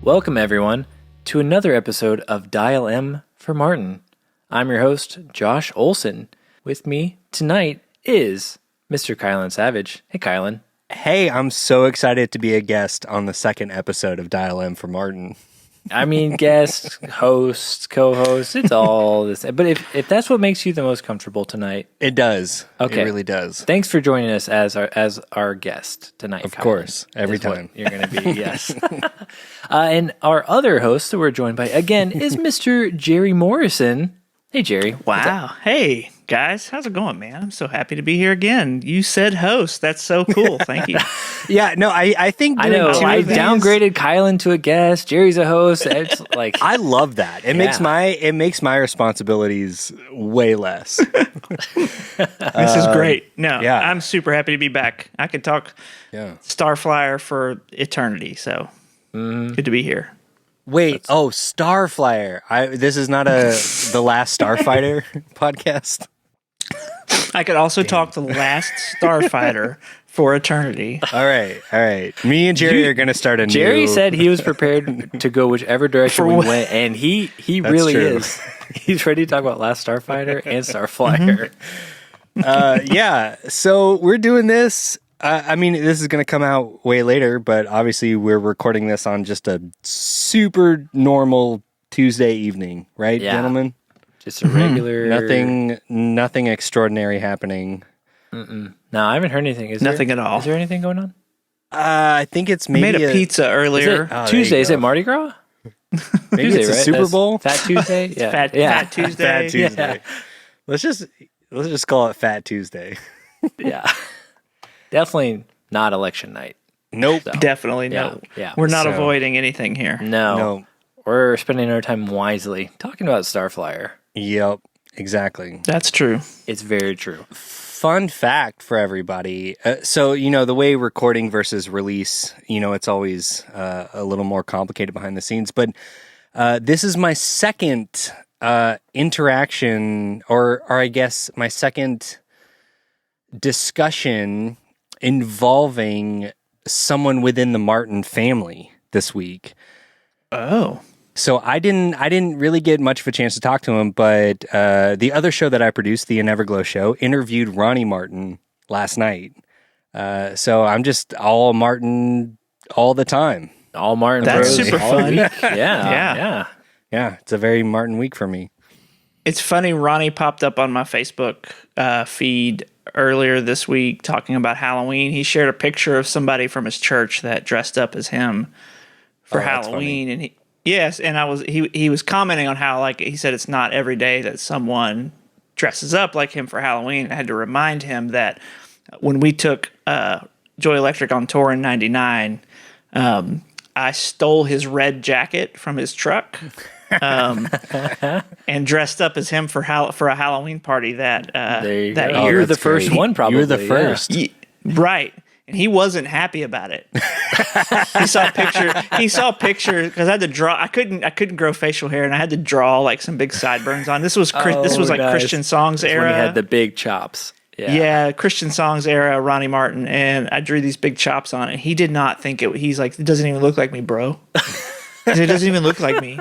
Welcome, everyone, to another episode of Dial M for Martin. I'm your host, Josh Olson. With me tonight is Mr. Kylan Savage. Hey, Kylan. Hey, I'm so excited to be a guest on the second episode of Dial M for Martin. I mean, guest, host, co-host, it's all this. But if that's what makes you the most comfortable tonight. It does. Okay. It really does. Thanks for joining us as our guest tonight, Of Kylan, course. Every time. You're going to be, yes. And our other host that we're joined by, again, is Mr. Jerry Morrison. Hey, Jerry. Wow. Hey, guys. How's it going, man? I'm so happy to be here again. You said host. That's so cool. Thank you. Yeah, no, I think I know. I these- downgraded Kylan to a guest. Jerry's a host. It's like I love that. It makes my responsibilities way less. This is great. No, yeah. I'm super happy to be back. I could talk Starflyer for eternity, so good to be here. Wait, Starflyer. This is not the last Starfighter podcast. I could also talk the last Starfighter for eternity. All right. Me and Jerry are going to start a Jerry new... said he was prepared to go whichever direction we went, and he really true. is. He's ready to talk about Last Starfighter and Starflyer. Yeah, so we're doing this. I mean, this is going to come out way later, but obviously we're recording this on just a super normal Tuesday evening, right, gentlemen? Just a regular... Nothing extraordinary happening. No, I haven't heard anything. Nothing at all. Is there anything going on? I think it's maybe I made a pizza earlier. Is it there Tuesday? you Is go. it Mardi Gras? Maybe Tuesday, it's a right? Super That's Bowl. Fat Tuesday? Yeah. Fat Tuesday. Fat Tuesday. Yeah. Let's just call it Fat Tuesday. Yeah. Definitely not election night. Nope. So, Definitely no. Yeah. We're not So- avoiding anything here. No. We're spending our time wisely talking about Starflyer. Yep. Exactly. That's true. It's very true. Fun fact for everybody. So, the way recording versus release, it's always a little more complicated behind the scenes. But this is my second interaction, or I guess my second discussion involving someone within the Martin family this week. Oh. So I didn't really get much of a chance to talk to him, but the other show that I produced, the Everglow Show, interviewed Ronnie Martin last night. So I'm just all Martin all the time. All Martin That's Bros super all fun. week. Yeah. Yeah, it's a very Martin week for me. It's funny, Ronnie popped up on my Facebook feed earlier this week talking about Halloween. He shared a picture of somebody from his church that dressed up as him for Halloween, and he was commenting on how, like, he said it's not every day that someone dresses up like him for Halloween. I had to remind him that when we took Joy Electric on tour in '99, I stole his red jacket from his truck. And dressed up as him for a Halloween party that year. You're the that's first great. one, probably. You're the first. Right. And he wasn't happy about it. He saw a picture because I had to draw. I couldn't grow facial hair, and I had to draw like some big sideburns on. This was like nice. Christian Songs That's era. when he had the big chops. Yeah, Christian Songs era, Ronnie Martin, and I drew these big chops on it. He did not think it. He's like, it doesn't even look like me, bro. It doesn't even look like me.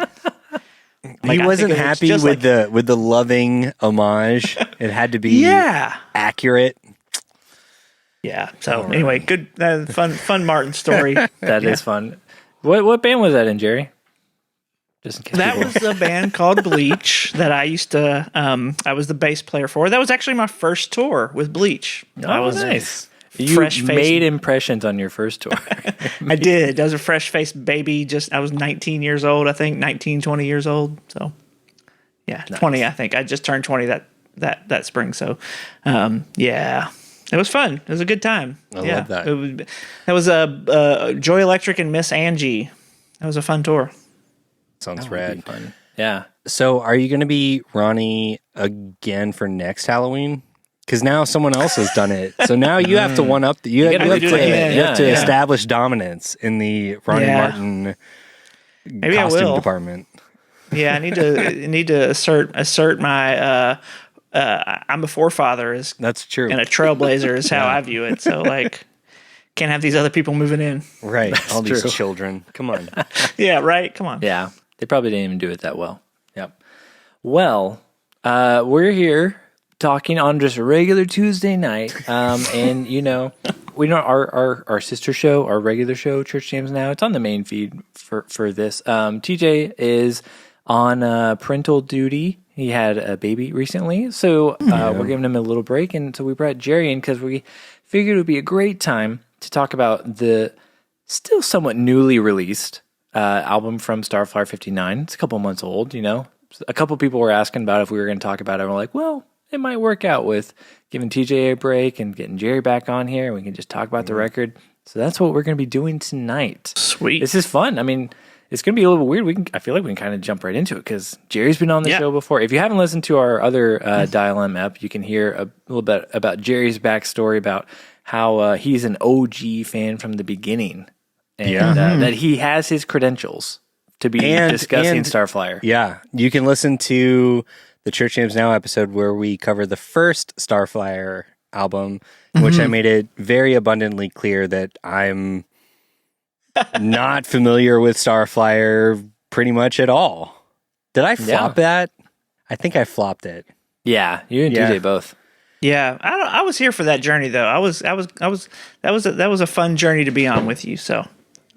He wasn't happy with the loving homage. It had to be accurate. Yeah. So anyway, good, fun Martin story. That is fun. What band was that in, Jerry? Just in case That was a band called Bleach that I used to. I was the bass player for. That was actually my first tour with Bleach. I was nice. You fresh-faced- made impressions on your first tour. I did. I was a fresh-faced baby. I was 19 years old, I think, 19, 20 years old. So, yeah, nice. 20, I think. I just turned 20 that spring. So, yeah, it was fun. It was a good time. I love that. That was Joy Electric and Miss Angie. That was a fun tour. Sounds rad. Fun. Yeah. So are you going to be Ronnie again for next Halloween? Because now someone else has done it. So now you have to one up. You have to establish dominance in the Ronnie Martin Maybe costume department. Yeah, I need to assert my I'm a forefather That's true. and a trailblazer is how I view it. So like Can't have these other people moving in. Right. All these true. children. Come on. Yeah, right? Come on. Yeah, they probably didn't even do it that well. Yep. Well, we're here talking on just a regular Tuesday night, and we know our sister show, our regular show, Church Jams Now. It's on the main feed for this. TJ is on parental duty. He had a baby recently, so we're giving him a little break, and so we brought Jerry in because we figured it would be a great time to talk about the still somewhat newly released album from Starflyer 59. It's a couple months old, A couple people were asking about if we were going to talk about it. And we're like, well, it might work out with giving TJ a break and getting Jerry back on here. And we can just talk about the record. So that's what we're going to be doing tonight. Sweet. This is fun. I mean, it's going to be a little bit weird. I feel like we can kind of jump right into it because Jerry's been on the show before. If you haven't listened to our other Dial M app, you can hear a little bit about Jerry's backstory about how he's an OG fan from the beginning. And that he has his credentials to be discussing Starflyer. Yeah. You can listen to the Church Jams Now episode where we cover the first Starflyer album, in which I made it very abundantly clear that I'm not familiar with Starflyer pretty much at all. Did I flop that? I think I flopped it. Yeah, you and DJ both. Yeah, I was here for that journey though. That was a fun journey to be on with you. So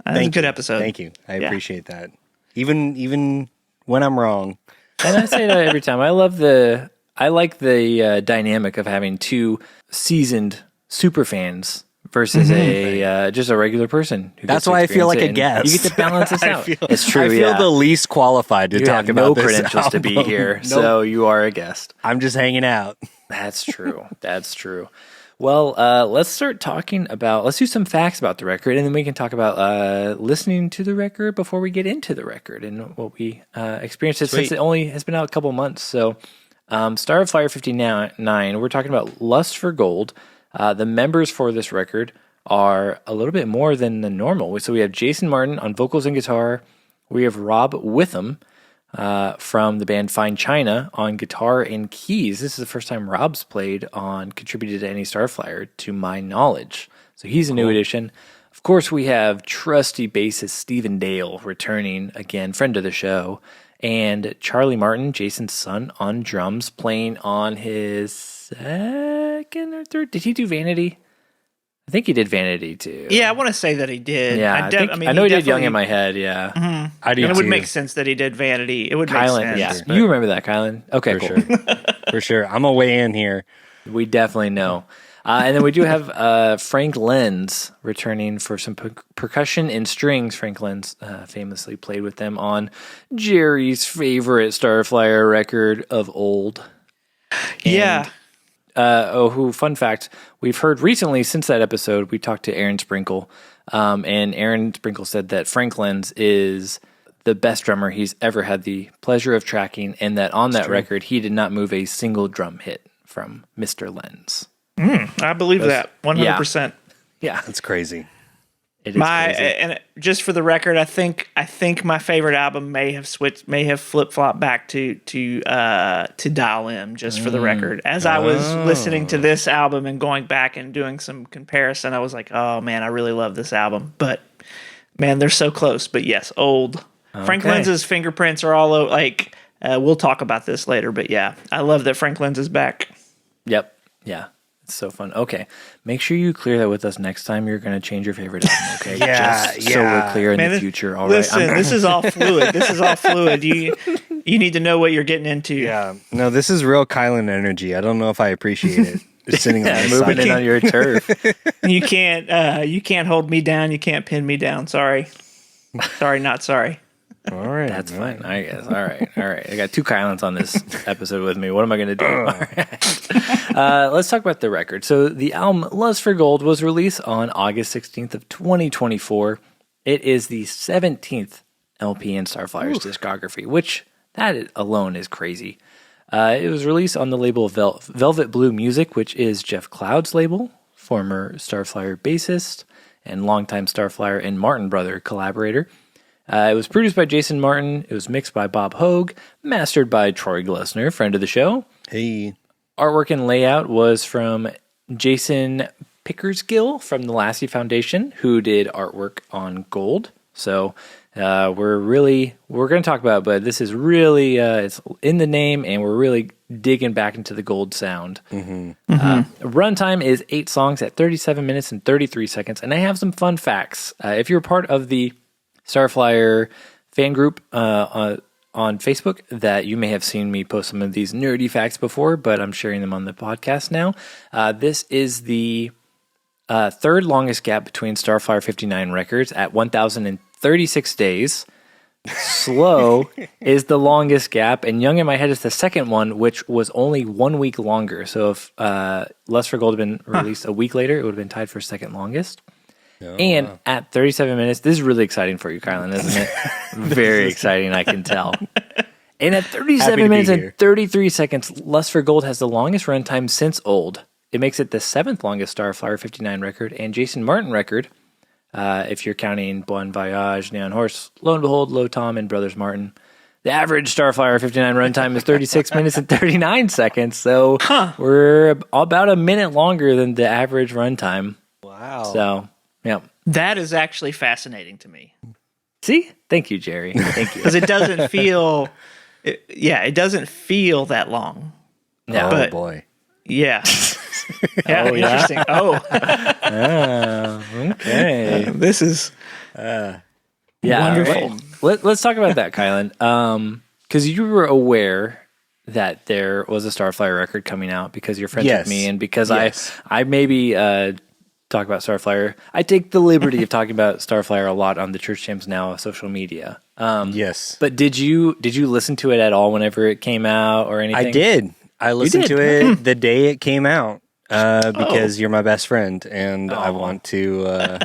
that was a good episode. Thank you. I appreciate that. Even when I'm wrong. And I say that every time. I like the dynamic of having two seasoned super fans versus just a regular person. That's why I feel like a guest. You get to balance this out. It's true. I feel the least qualified to talk about this credentials to be here, so you are a guest. I'm just hanging out. That's true. That's true. Well, let's start talking about, let's do some facts about the record, and then we can talk about listening to the record before we get into the record and what we experienced since it only has been out a couple months. So, Starflyer 59, we're talking about Lust for Gold. The members for this record are a little bit more than the normal. So we have Jason Martin on vocals and guitar. We have Rob Witham from the band Fine China on guitar and keys. This is the first time Rob's contributed to any Starflyer, to my knowledge. So he's a new addition. Of course, we have trusty bassist Stephen Dale returning again, friend of the show, and Charlie Martin, Jason's son, on drums, playing on his second or third. Did he do Vanity? I think he did Vanity too. Yeah, I want to say that he did. Yeah, I know he did Young in My Head. Yeah, I do. And it would make sense that he did Vanity. It would make sense. Yeah, you remember that, Kylan? Okay, for sure. For sure. I'm gonna weigh in here. We definitely know. And then we do have Frank Lenz returning for some percussion and strings. Frank Lenz famously played with them on Jerry's favorite Starflyer record of old. Yeah. Fun fact, we've heard recently since that episode, we talked to Aaron Sprinkle, and Aaron Sprinkle said that Frank Lenz is the best drummer he's ever had the pleasure of tracking, and that on that record, he did not move a single drum hit from Mr. Lenz. I believe that 100%. Yeah, that's crazy. It is crazy. And just for the record, I think my favorite album may have flip flopped back to Dial M. Just for the record, as I was listening to this album and going back and doing some comparison, I was like, oh man, I really love this album. But man, they're so close. But yes, old. Okay. Frank Lenz's fingerprints are all over. Like we'll talk about this later. But yeah, I love that Frank Lenz is back. Yep. Yeah. It's so fun. Okay. Make sure you clear that with us next time you're going to change your favorite album, okay? So we're clear in the future. All listen, right. This is all fluid. You need to know what you're getting into. Yeah. No, this is real Kylan energy. I don't know if I appreciate it. Just sitting on the moving in on your turf. You can't hold me down. You can't pin me down. Sorry. Sorry, not sorry. All right. That's fine, I guess. All right. I got two Kylans on this episode with me. What am I going to do? All right. Let's talk about the record. So the album Lust for Gold was released on August 16th of 2024. It is the 17th LP in Starflyer's discography, which that alone is crazy. It was released on the label Velvet Blue Music, which is Jeff Cloud's label, former Starflyer bassist and longtime Starflyer and Martin brother collaborator. It was produced by Jason Martin. It was mixed by Bob Hogue, mastered by Troy Glessner, friend of the show. Hey. Artwork and layout was from Jason Pickersgill from the Lassie Foundation, who did artwork on Gold. So we're going to talk about it, but this is really, it's in the name, and we're really digging back into the Gold sound. Runtime is 8 songs at 37 minutes and 33 seconds, and I have some fun facts. If you're part of the Starflyer fan group on Facebook, that you may have seen me post some of these nerdy facts before, but I'm sharing them on the podcast now. This is the third longest gap between Starflyer 59 records at 1,036 days. Slow is the longest gap, and Young in My Head is the second one, which was only 1 week longer. So if Lust for Gold had been released a week later, it would have been tied for second longest. At 37 minutes, this is really exciting for you, Kylan, isn't it? Very exciting, I can tell. And at 37 minutes and 33 seconds, Lust for Gold has the longest runtime since Old. It makes it the 7th longest Starflyer 59 record and Jason Martin record, if you're counting Bon Voyage, Neon Horse, Lo and Behold, Low Tom, and Brothers Martin. The average Starflyer 59 runtime is 36 minutes and 39 seconds, so we're about a minute longer than the average runtime. Wow. So, yeah. That is actually fascinating to me. See? Thank you, Jerry. Thank you. Because it doesn't feel... it doesn't feel that long. No. Oh, boy. Yeah. Yeah, Oh, yeah? interesting. Oh. Okay. This is wonderful. Let's talk about that, Kylan. Because you were aware that there was a Starflyer record coming out because you're friends with me, and because I maybe talk about Starflyer. I take the liberty of talking about Starflyer a lot on the Church Jams Now social media. Yes. But did you listen to it at all whenever it came out or anything? I did. I listened to it the day it came out because you're my best friend, and I want to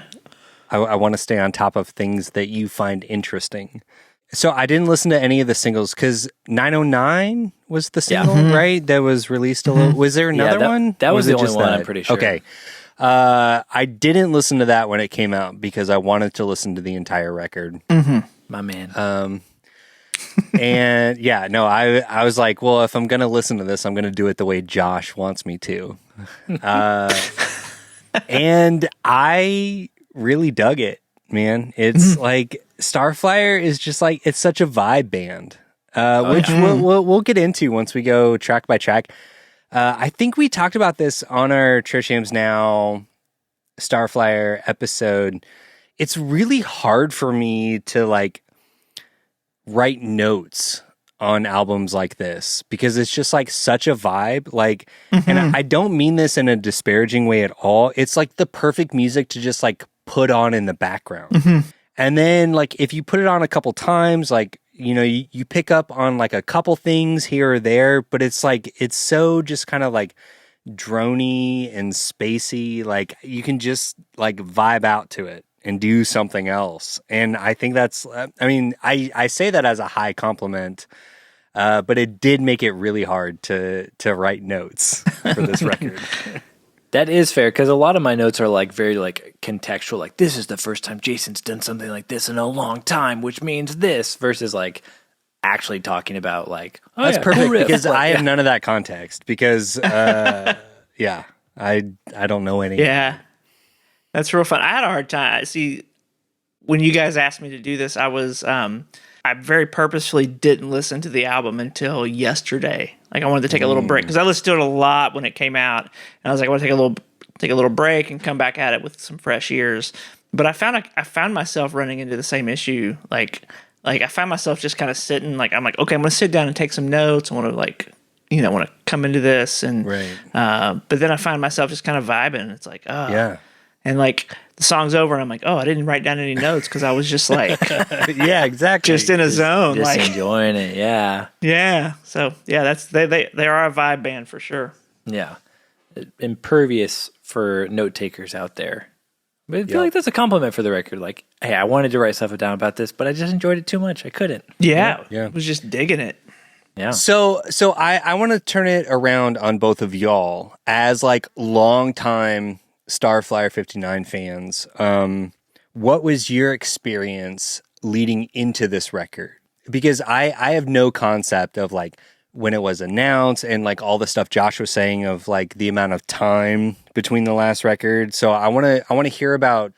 I want to stay on top of things that you find interesting. So I didn't listen to any of the singles because 909 was the single, right? That was released a little. Was there another one? That was the just only one, that? I'm pretty sure. Okay. I didn't listen to that when it came out because I wanted to listen to the entire record. My man. And yeah, no, I was like, well, if I'm going to listen to this, I'm going to do it the way Josh wants me to. And I really dug it, man. It's like Starflyer is just like, it's such a vibe band, which we'll get into once we go track by track. I think we talked about this on our Church Jams Now Starflyer episode. It's really hard for me to like write notes on albums like this because it's just like such a vibe. Like, and I don't mean this in a disparaging way at all. It's like the perfect music to just like put on in the background. And then like if you put it on a couple times, like, you know, you pick up on like a couple things here or there, but it's like, it's so just kind of like droney and spacey. Like you can just like vibe out to it and do something else. And I think that's, I mean, I say that as a high compliment, but it did make it really hard to write notes for this record. That is fair, because a lot of my notes are like very like contextual, like this is the first time Jason's done something like this in a long time, which means this, versus like actually talking about like, oh, that's perfect, cool riff. because I have none of that context because, yeah, I don't know any. Yeah. That's real fun. I had a hard time. See, when you guys asked me to do this, I was, I very purposefully didn't listen to the album until yesterday. Like I wanted to take a little break because I listened to it a lot when it came out, and I was like, I want to take a little break and come back at it with some fresh ears. But I found myself running into the same issue. Like I found myself just kind of sitting. Like I'm like, okay, I'm gonna sit down and take some notes. I want to like, you know, want to come into this, and but then I find myself just kind of vibing. It's like, oh Yeah. And like the song's over, and I'm like, oh, I didn't write down any notes because I was just like, yeah, exactly, just in a zone, just like enjoying it. Yeah, yeah. So yeah, that's they are a vibe band for sure. yeah, impervious for note takers out there. But I feel like that's a compliment for the record. Like, hey, I wanted to write stuff down about this, but I just enjoyed it too much. I couldn't. Yeah, Yeah. I was just digging it. Yeah. So I want to turn it around on both of y'all as like longtime Starflyer 59 fans. What was your experience leading into this record? Because I have no concept of like when it was announced and like all the stuff Josh was saying of like the amount of time between the last record. So I want to hear about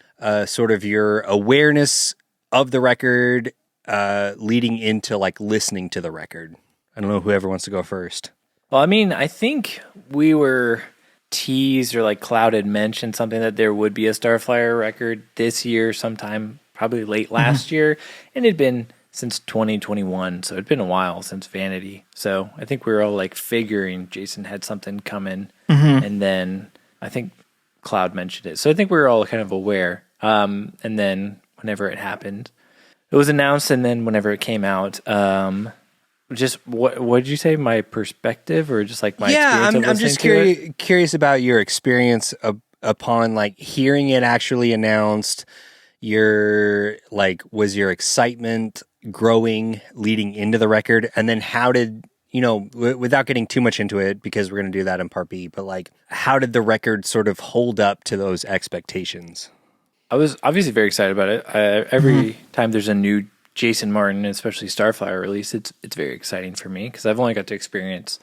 sort of your awareness of the record leading into like listening to the record. I don't know whoever wants to go first. Well, I mean, I think we were teased, or like Cloud had mentioned something, that there would be a Starflyer record this year sometime, probably late last year, and it'd been since 2021, so it'd been a while since Vanity. So I think we were all like figuring Jason had something coming, and then I think Cloud mentioned it. So I think we were all kind of aware. And then whenever it happened, it was announced, and then whenever it came out, just what did you say? My perspective, or just like my experience? I'm just curious about your experience upon like hearing it actually announced. Was your excitement growing leading into the record, and then how did without getting too much into it, because we're going to do that in part B, but like how did the record sort of hold up to those expectations? I was obviously very excited about it. Every time there's a new Jason Martin, especially Starflyer release, it's very exciting for me, because I've only got to experience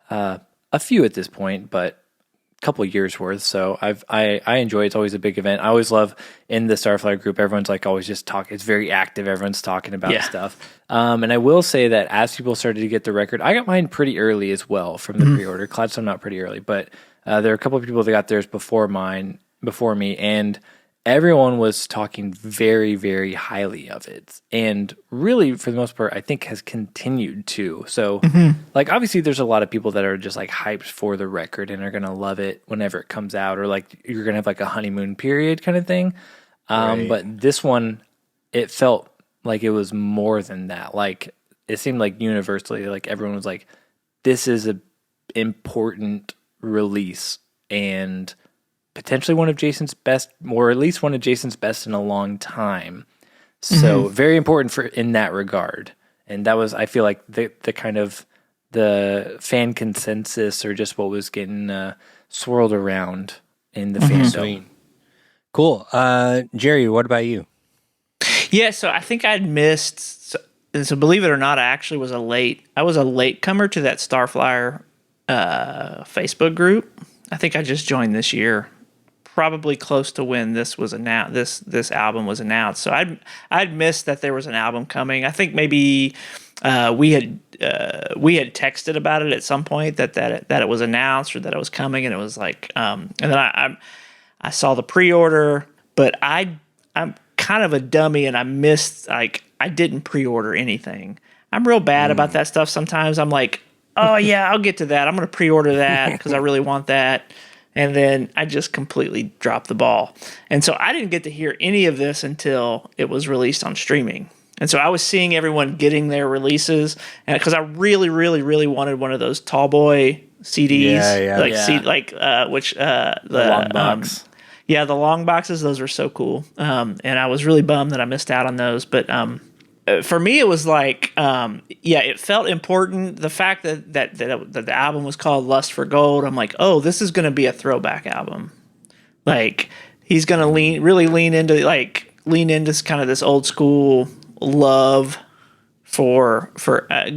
a few at this point, but a couple of years worth. So I enjoy it. It's always a big event. I always love in the Starflyer group, everyone's like always just talking. It's very active. Everyone's talking about stuff. And I will say that as people started to get the record, I got mine pretty early as well from the pre-order. Cloudstone not pretty early, but there are a couple of people that got theirs before me, and everyone was talking very, very highly of it. And really, for the most part, I think has continued to. So, like, obviously, there's a lot of people that are just, like, hyped for the record and are going to love it whenever it comes out. Or, like, you're going to have, like, a honeymoon period kind of thing. Right. But this one, it felt like it was more than that. Like, it seemed like universally, like, everyone was like, this is a important release. And potentially one of Jason's best, or at least one of Jason's best in a long time. So very important in that regard. And that was, I feel like, the kind of the fan consensus, or just what was getting swirled around in the fandom. Sweet. Cool. Jerry, what about you? Yeah, so I think I'd missed. So believe it or not, I was a latecomer to that Starflyer Facebook group. I think I just joined this year, probably close to when this was announced. This album was announced. So I'd missed that there was an album coming. I think maybe we had texted about it at some point that it was announced, or that it was coming, and it was like, and then I saw the pre-order, but I'm kind of a dummy, and I missed, like, I didn't pre-order anything. I'm real bad about that stuff sometimes. I'm like, oh yeah, I'll get to that. I'm going to pre-order that because I really want that. And then I just completely dropped the ball. And so I didn't get to hear any of this until it was released on streaming. And so I was seeing everyone getting their releases, and because I really, really, really wanted one of those tall boy CDs, the long box. The long boxes. Those were so cool. And I was really bummed that I missed out on those. But for me, it was like, it felt important. The fact that the album was called Lust for Gold, I'm like, oh, this is going to be a throwback album. Like, he's going to lean into kind of this old school love for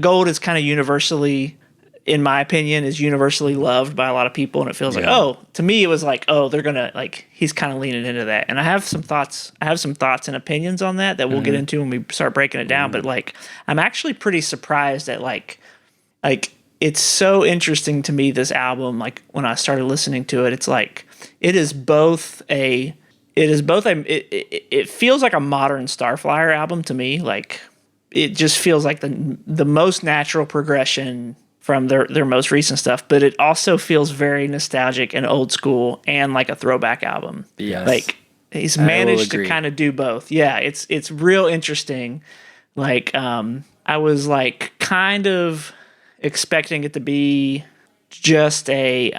gold is kind of universally, in my opinion, is universally loved by a lot of people, and it feels like, to me, it was like, they're gonna, like, he's kind of leaning into that, and I have some thoughts and opinions on that we'll get into when we start breaking it down. But like, I'm actually pretty surprised at like it's so interesting to me, this album. Like, when I started listening to it, it's like it feels like a modern Starflyer album to me. Like, it just feels like the most natural progression from their most recent stuff, but it also feels very nostalgic and old school and like a throwback album. Yes. Like, he's managed to kind of do both. Yeah, it's real interesting. Like, I was like kind of expecting it to be just a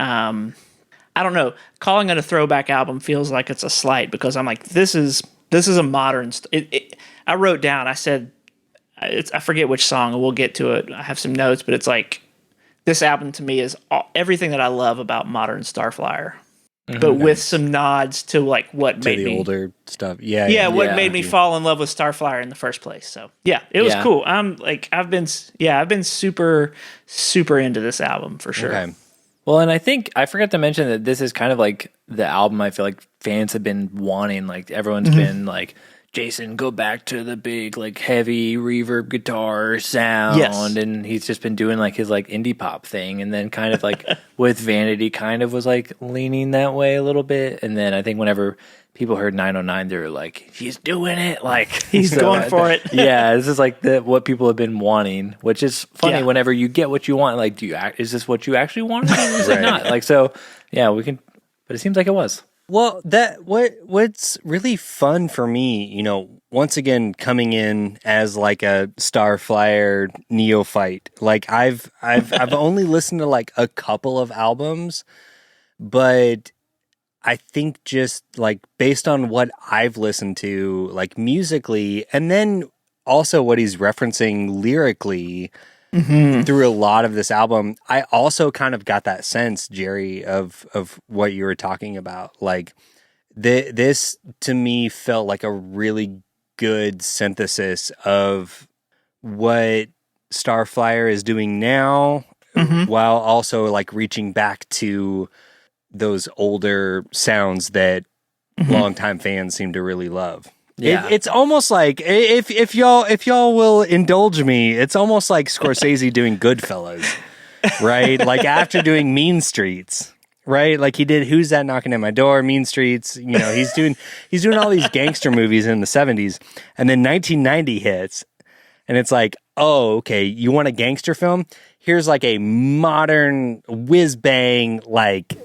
I don't know, calling it a throwback album feels like it's a slight, because I'm like, this is a modern I wrote down, I said, I forget which song, and we'll get to it. I have some notes, but it's like, this album to me is everything that I love about modern Starflyer. but with some nods to like what To made the me older stuff. Yeah. yeah, what Yeah. made me fall in love with Starflyer in the first place. So yeah, it was Yeah. cool. I've been super into this album for sure. Okay. Well, and I think I forgot to mention that this is kind of like the album I feel like fans have been wanting. Like everyone's been like, Jason, go back to the big like heavy reverb guitar sound. Yes. And he's just been doing like his like indie pop thing. And then kind of like with Vanity kind of was like leaning that way a little bit. And then I think whenever people heard 909, they were like, he's doing it. Like He's going for it. Yeah, this is like what people have been wanting, which is funny. Yeah. Whenever you get what you want, like, is this what you actually wanted, or is it not? Like, so yeah, we can, but it seems like it was. Well, what's really fun for me, once again coming in as like a Starflyer neophyte. Like I've only listened to like a couple of albums, but I think just like based on what I've listened to, like musically, and then also what he's referencing lyrically through a lot of this album, I also kind of got that sense, Jerry, of what you were talking about. Like this to me felt like a really good synthesis of what Starflyer is doing now, while also like reaching back to those older sounds that longtime fans seem to really love. Yeah. It's almost like if y'all will indulge me, it's almost like Scorsese doing Goodfellas, right? Like after doing Mean Streets, right? Like he did Who's That Knocking at My Door, Mean Streets. He's doing all these gangster movies in the 70s, and then 1990 hits, and it's like, oh, okay, you want a gangster film? Here's like a modern whiz bang, like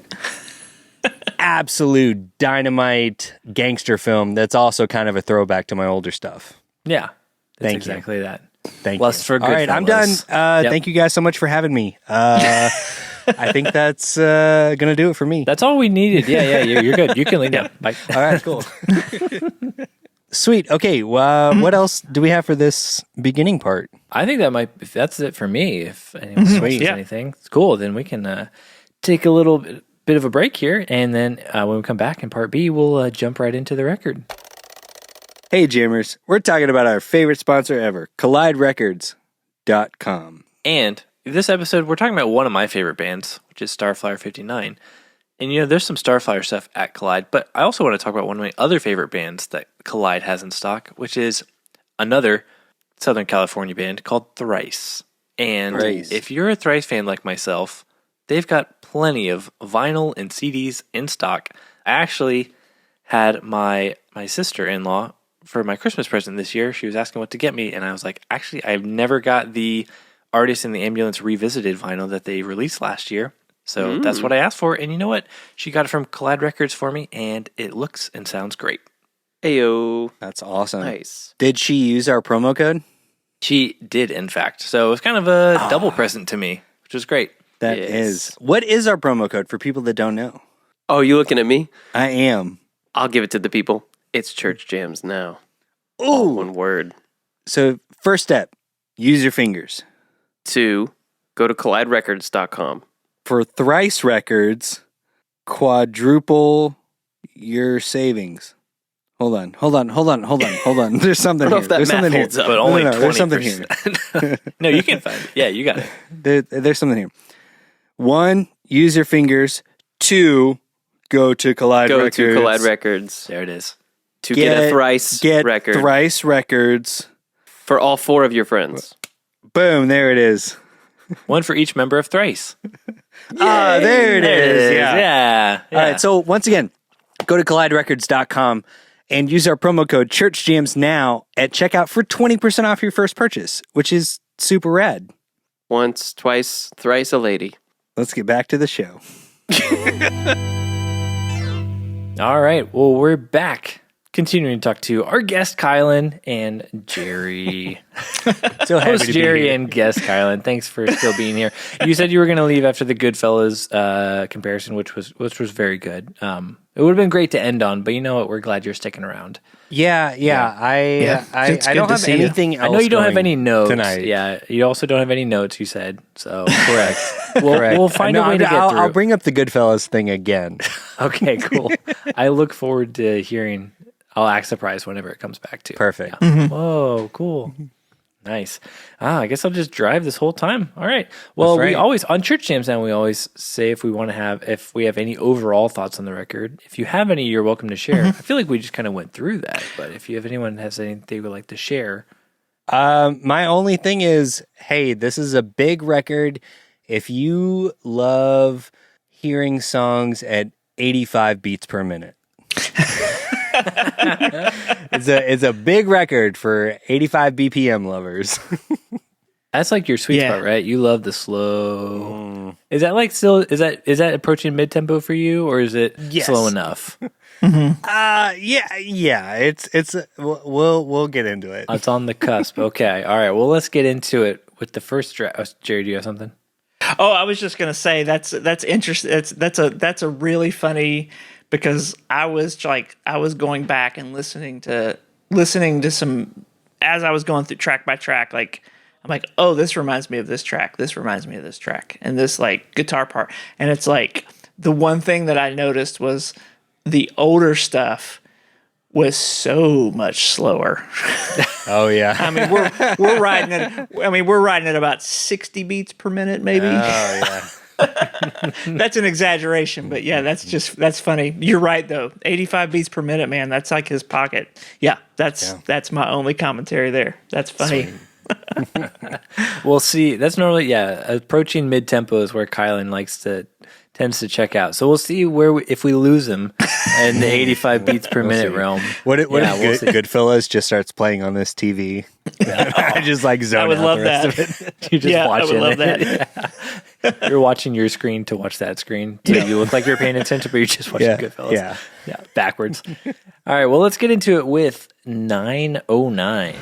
absolute dynamite gangster film that's also kind of a throwback to my older stuff. Yeah, that's Thank you. exactly that. Thank Lust you. for All right, I'm done. Goodfellas. Yep. Thank you guys so much for having me. I think that's gonna do it for me. That's all we needed. Yeah, you're good. You can lean down. Bye. All right, cool. Sweet. Okay. What else do we have for this beginning part? I think if that's it for me. If anyone else has anything, it's cool. Then we can take a little bit of a break here, and then when we come back in part B, we'll jump right into the record. Hey, Jammers. We're talking about our favorite sponsor ever, CollideRecords.com. And this episode, we're talking about one of my favorite bands, which is Starflyer 59. And there's some Starflyer stuff at Collide, but I also want to talk about one of my other favorite bands that Collide has in stock, which is another Southern California band called Thrice. And if you're a Thrice fan like myself, they've got plenty of vinyl and CDs in stock. I actually had my sister-in-law, for my Christmas present this year, she was asking what to get me, and I was like, actually, I've never got the Artist in the Ambulance Revisited vinyl that they released last year. So that's what I asked for, and you know what? She got it from Collide Records for me, and it looks and sounds great. Ayo. That's awesome. Nice. Did she use our promo code? She did, in fact. So it was kind of a double present to me, which was great. That Yes. is. What is our promo code for people that don't know? Oh, you looking at me? I am. I'll give it to the people. It's Church Jams now. Ooh. All one word. So first step, use your fingers. 2, go to colliderecords.com. For Thrice Records, quadruple your savings. Hold on. There's something I don't know here. if that There's math something here. holds up. But only No, 20%. there's something here. No, you can find it. Yeah, you got it. There's something here. 1, use your fingers. 2, go to Collide Go Records. to Collide Records There it is. to get a Thrice record Thrice Records. for all 4 of your friends. Boom, there it is. One for each member of Thrice. Ah, there it is. Yeah. All right, so once again, go to colliderecords.com and use our promo code ChurchJamsNow at checkout for 20% off your first purchase, which is super rad. Once, twice, thrice a lady. Let's get back to the show. All right. Well, we're back. continuing to talk to our guest Kylan and Jerry. So happy Host to Jerry be here. and guest Kylan. Thanks for still being here. You said you were going to leave after the Goodfellas comparison, which was very good. It would have been great to end on, but you know what? We're glad you're sticking around. Yeah. I It's good don't to have see you. anything else. I know you don't have going any notes tonight. Yeah, you also don't have any notes. You said so. Correct. We'll find No, a way to get through. I'll bring up the Goodfellas thing again. Okay, cool. I look forward to hearing. I'll act surprised whenever it comes back to. Perfect. Yeah. Whoa, cool. Nice. I guess I'll just drive this whole time. All right. Well, That's right. we always on Church Jams now we always say if we have any overall thoughts on the record. If you have any, you're welcome to share. I feel like we just kind of went through that, but if anyone has anything they would like to share. My only thing is, hey, this is a big record. If you love hearing songs at 85 beats per minute, it's a big record for 85 BPM lovers. That's like your sweet Yeah. spot, right? You love the slow. Is that like still is that approaching mid tempo for you, or is it Yes. slow enough? Yeah. It's we'll get into it. It's on the cusp. Okay, all right. Well, let's get into it with the first track. Jerry, do you have something? Oh, I was just gonna say that's interesting. That's a really funny because I was going back and listening to some as I was going through track by track. Like I'm like, oh, this reminds me of this track. This reminds me of this track, and this like guitar part. And it's like the one thing that I noticed was the older stuff was so much slower. Oh yeah. I mean, we're riding it. I mean, we're riding at about 60 beats per minute, maybe. Oh yeah. That's an exaggeration, but yeah, that's funny. You're right though. 85 beats per minute, man. That's like his pocket. Yeah, that's my only commentary there. That's funny. We'll see. That's normally approaching mid tempo is where Kylan tends to check out. So we'll see if we lose him in the 85 beats per minute realm. What if we'll see. Goodfellas just starts playing on this TV? I just like zone I would out love the rest that. of it. You're just Yeah, I watching would love it. that. You're watching your screen to watch that screen. So you look like you're paying attention, but you're just watching Goodfellas. Yeah, backwards. All right, well, let's get into it with 909.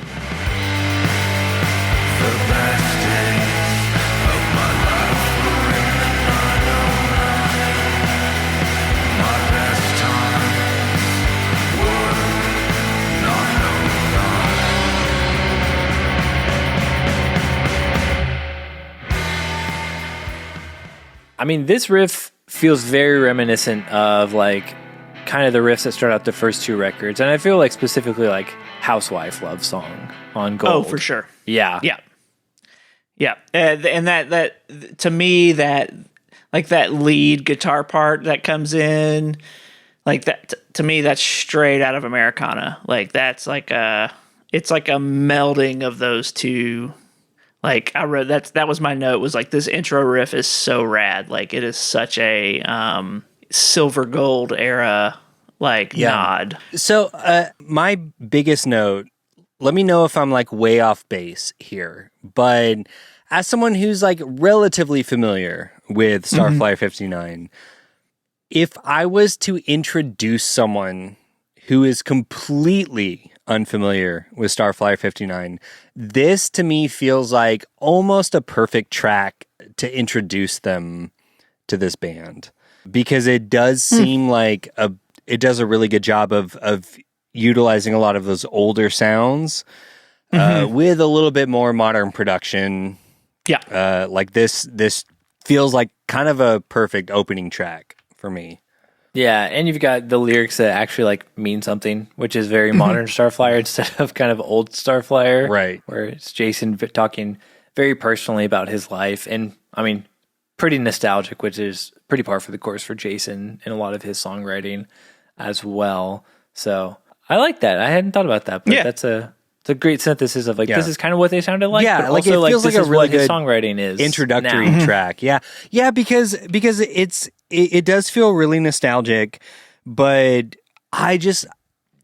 I mean, this riff feels very reminiscent of like kind of the riffs that start out the first two records, and I feel like specifically like Housewife love song on Gold. Oh, for sure. Yeah. And that to me that like that lead guitar part that comes in, like that to me that's straight out of Americana. Like that's like it's like a melding of those two. Like I read that was my note, was like this intro riff is so rad. Like it is such a silver gold era nod. So my biggest note, let me know if I'm like way off base here, but as someone who's like relatively familiar with Starflyer 59, if I was to introduce someone who is completely unfamiliar with Starflyer 59, this to me feels like almost a perfect track to introduce them to this band, because it does seem like it does a really good job of utilizing a lot of those older sounds with a little bit more modern production. Yeah. Like this feels like kind of a perfect opening track for me. Yeah, and you've got the lyrics that actually like mean something, which is very modern Starflyer instead of kind of old Starflyer, Right? Where it's Jason talking very personally about his life, and I mean, pretty nostalgic, which is pretty par for the course for Jason in a lot of his songwriting as well. So I like that. I hadn't thought about that, but it's a great synthesis of like this is kind of what they sounded like. Yeah, but like also, it feels this like a is really what his good songwriting is introductory now. track. Yeah, because it does feel really nostalgic, but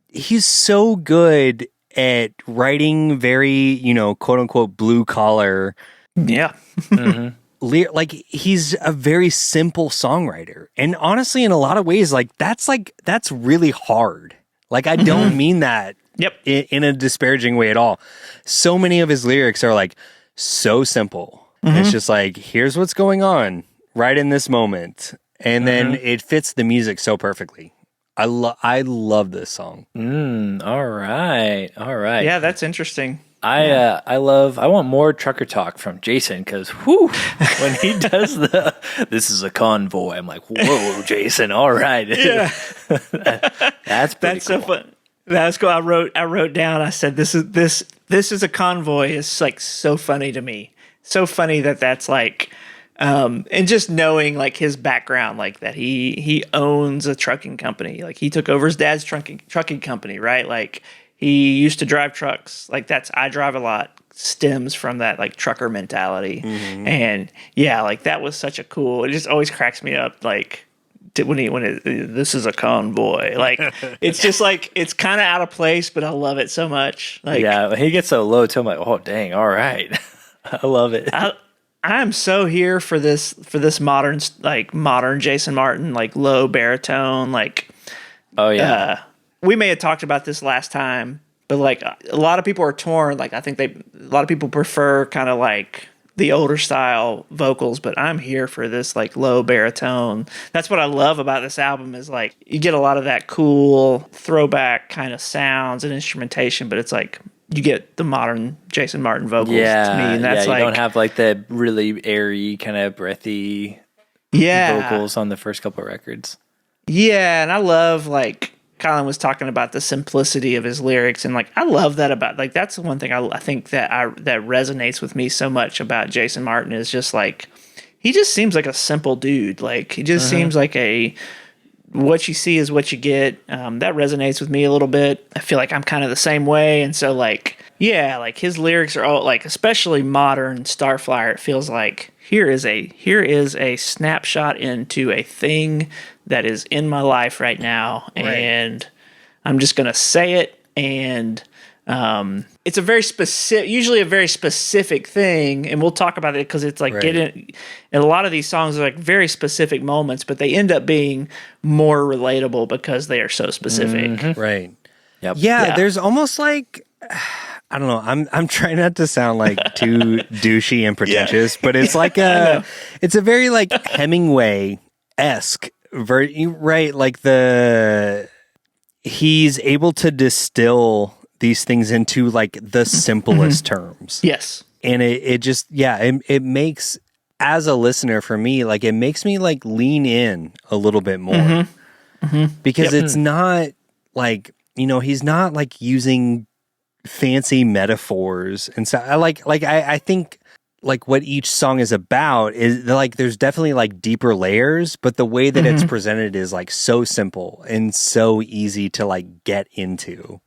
he's so good at writing very, quote unquote blue collar. Yeah. Like he's a very simple songwriter, and honestly, in a lot of ways, that's really hard. Like, I don't mean that Yep. in a disparaging way at all. So many of his lyrics are like so simple. It's just like, here's what's going on right in this moment. And then it fits the music so perfectly. I love this song. All right. Yeah, that's interesting. I want more trucker talk from Jason because when he does this is a convoy, I'm like, whoa, Jason, all right. Yeah. That's pretty That's cool. so fun. That's cool. I wrote down. I said, "This is a convoy." Is like so funny to me. So funny that's like, and just knowing like his background, like that he owns a trucking company. Like he took over his dad's trucking company, right? Like he used to drive trucks. Like I drive a lot. Stems from that like trucker mentality, and yeah, like that was such a cool. It just always cracks me up. Like this is a convoy. Like it's just like it's kind of out of place, but I love it so much. Like Yeah, when he gets so low too, I'm like, oh dang, all right. I love it. I'm so here for this modern Jason Martin, like low baritone. Like Oh yeah. we may have talked about this last time, but like a lot of people are torn. Like I think a lot of people prefer kind of like the older style vocals, but I'm here for this like low baritone. That's what I love about this album is like you get a lot of that cool throwback kind of sounds and instrumentation, but it's like you get the modern Jason Martin vocals to me, and that's you like don't have like the really airy kind of breathy vocals on the first couple of records. Yeah, and I love like Colin was talking about the simplicity of his lyrics, and like I love that about like that's the one thing I think that resonates with me so much about Jason Martin is just like he just seems like a simple dude. Like he just seems like what you see is what you get. That resonates with me a little bit. I feel like I'm kind of the same way, and so like yeah, like his lyrics are all like especially modern Starflyer. It feels like here is a snapshot into a thing that is in my life right now, and I'm just gonna say it. And it's usually a very specific thing, and we'll talk about it because it's like and a lot of these songs are like very specific moments, but they end up being more relatable because they are so specific. Right. Yep. Yeah, there's almost like I don't know. I'm trying not to sound like too douchey and pretentious, but it's like it's a very like Hemingway-esque right? Like he's able to distill these things into like the simplest terms. Yes. And it makes, as a listener for me, like it makes me like lean in a little bit more because it's not like, he's not like using fancy metaphors. And so I think like what each song is about is like there's definitely like deeper layers, but the way that it's presented is like so simple and so easy to like get into.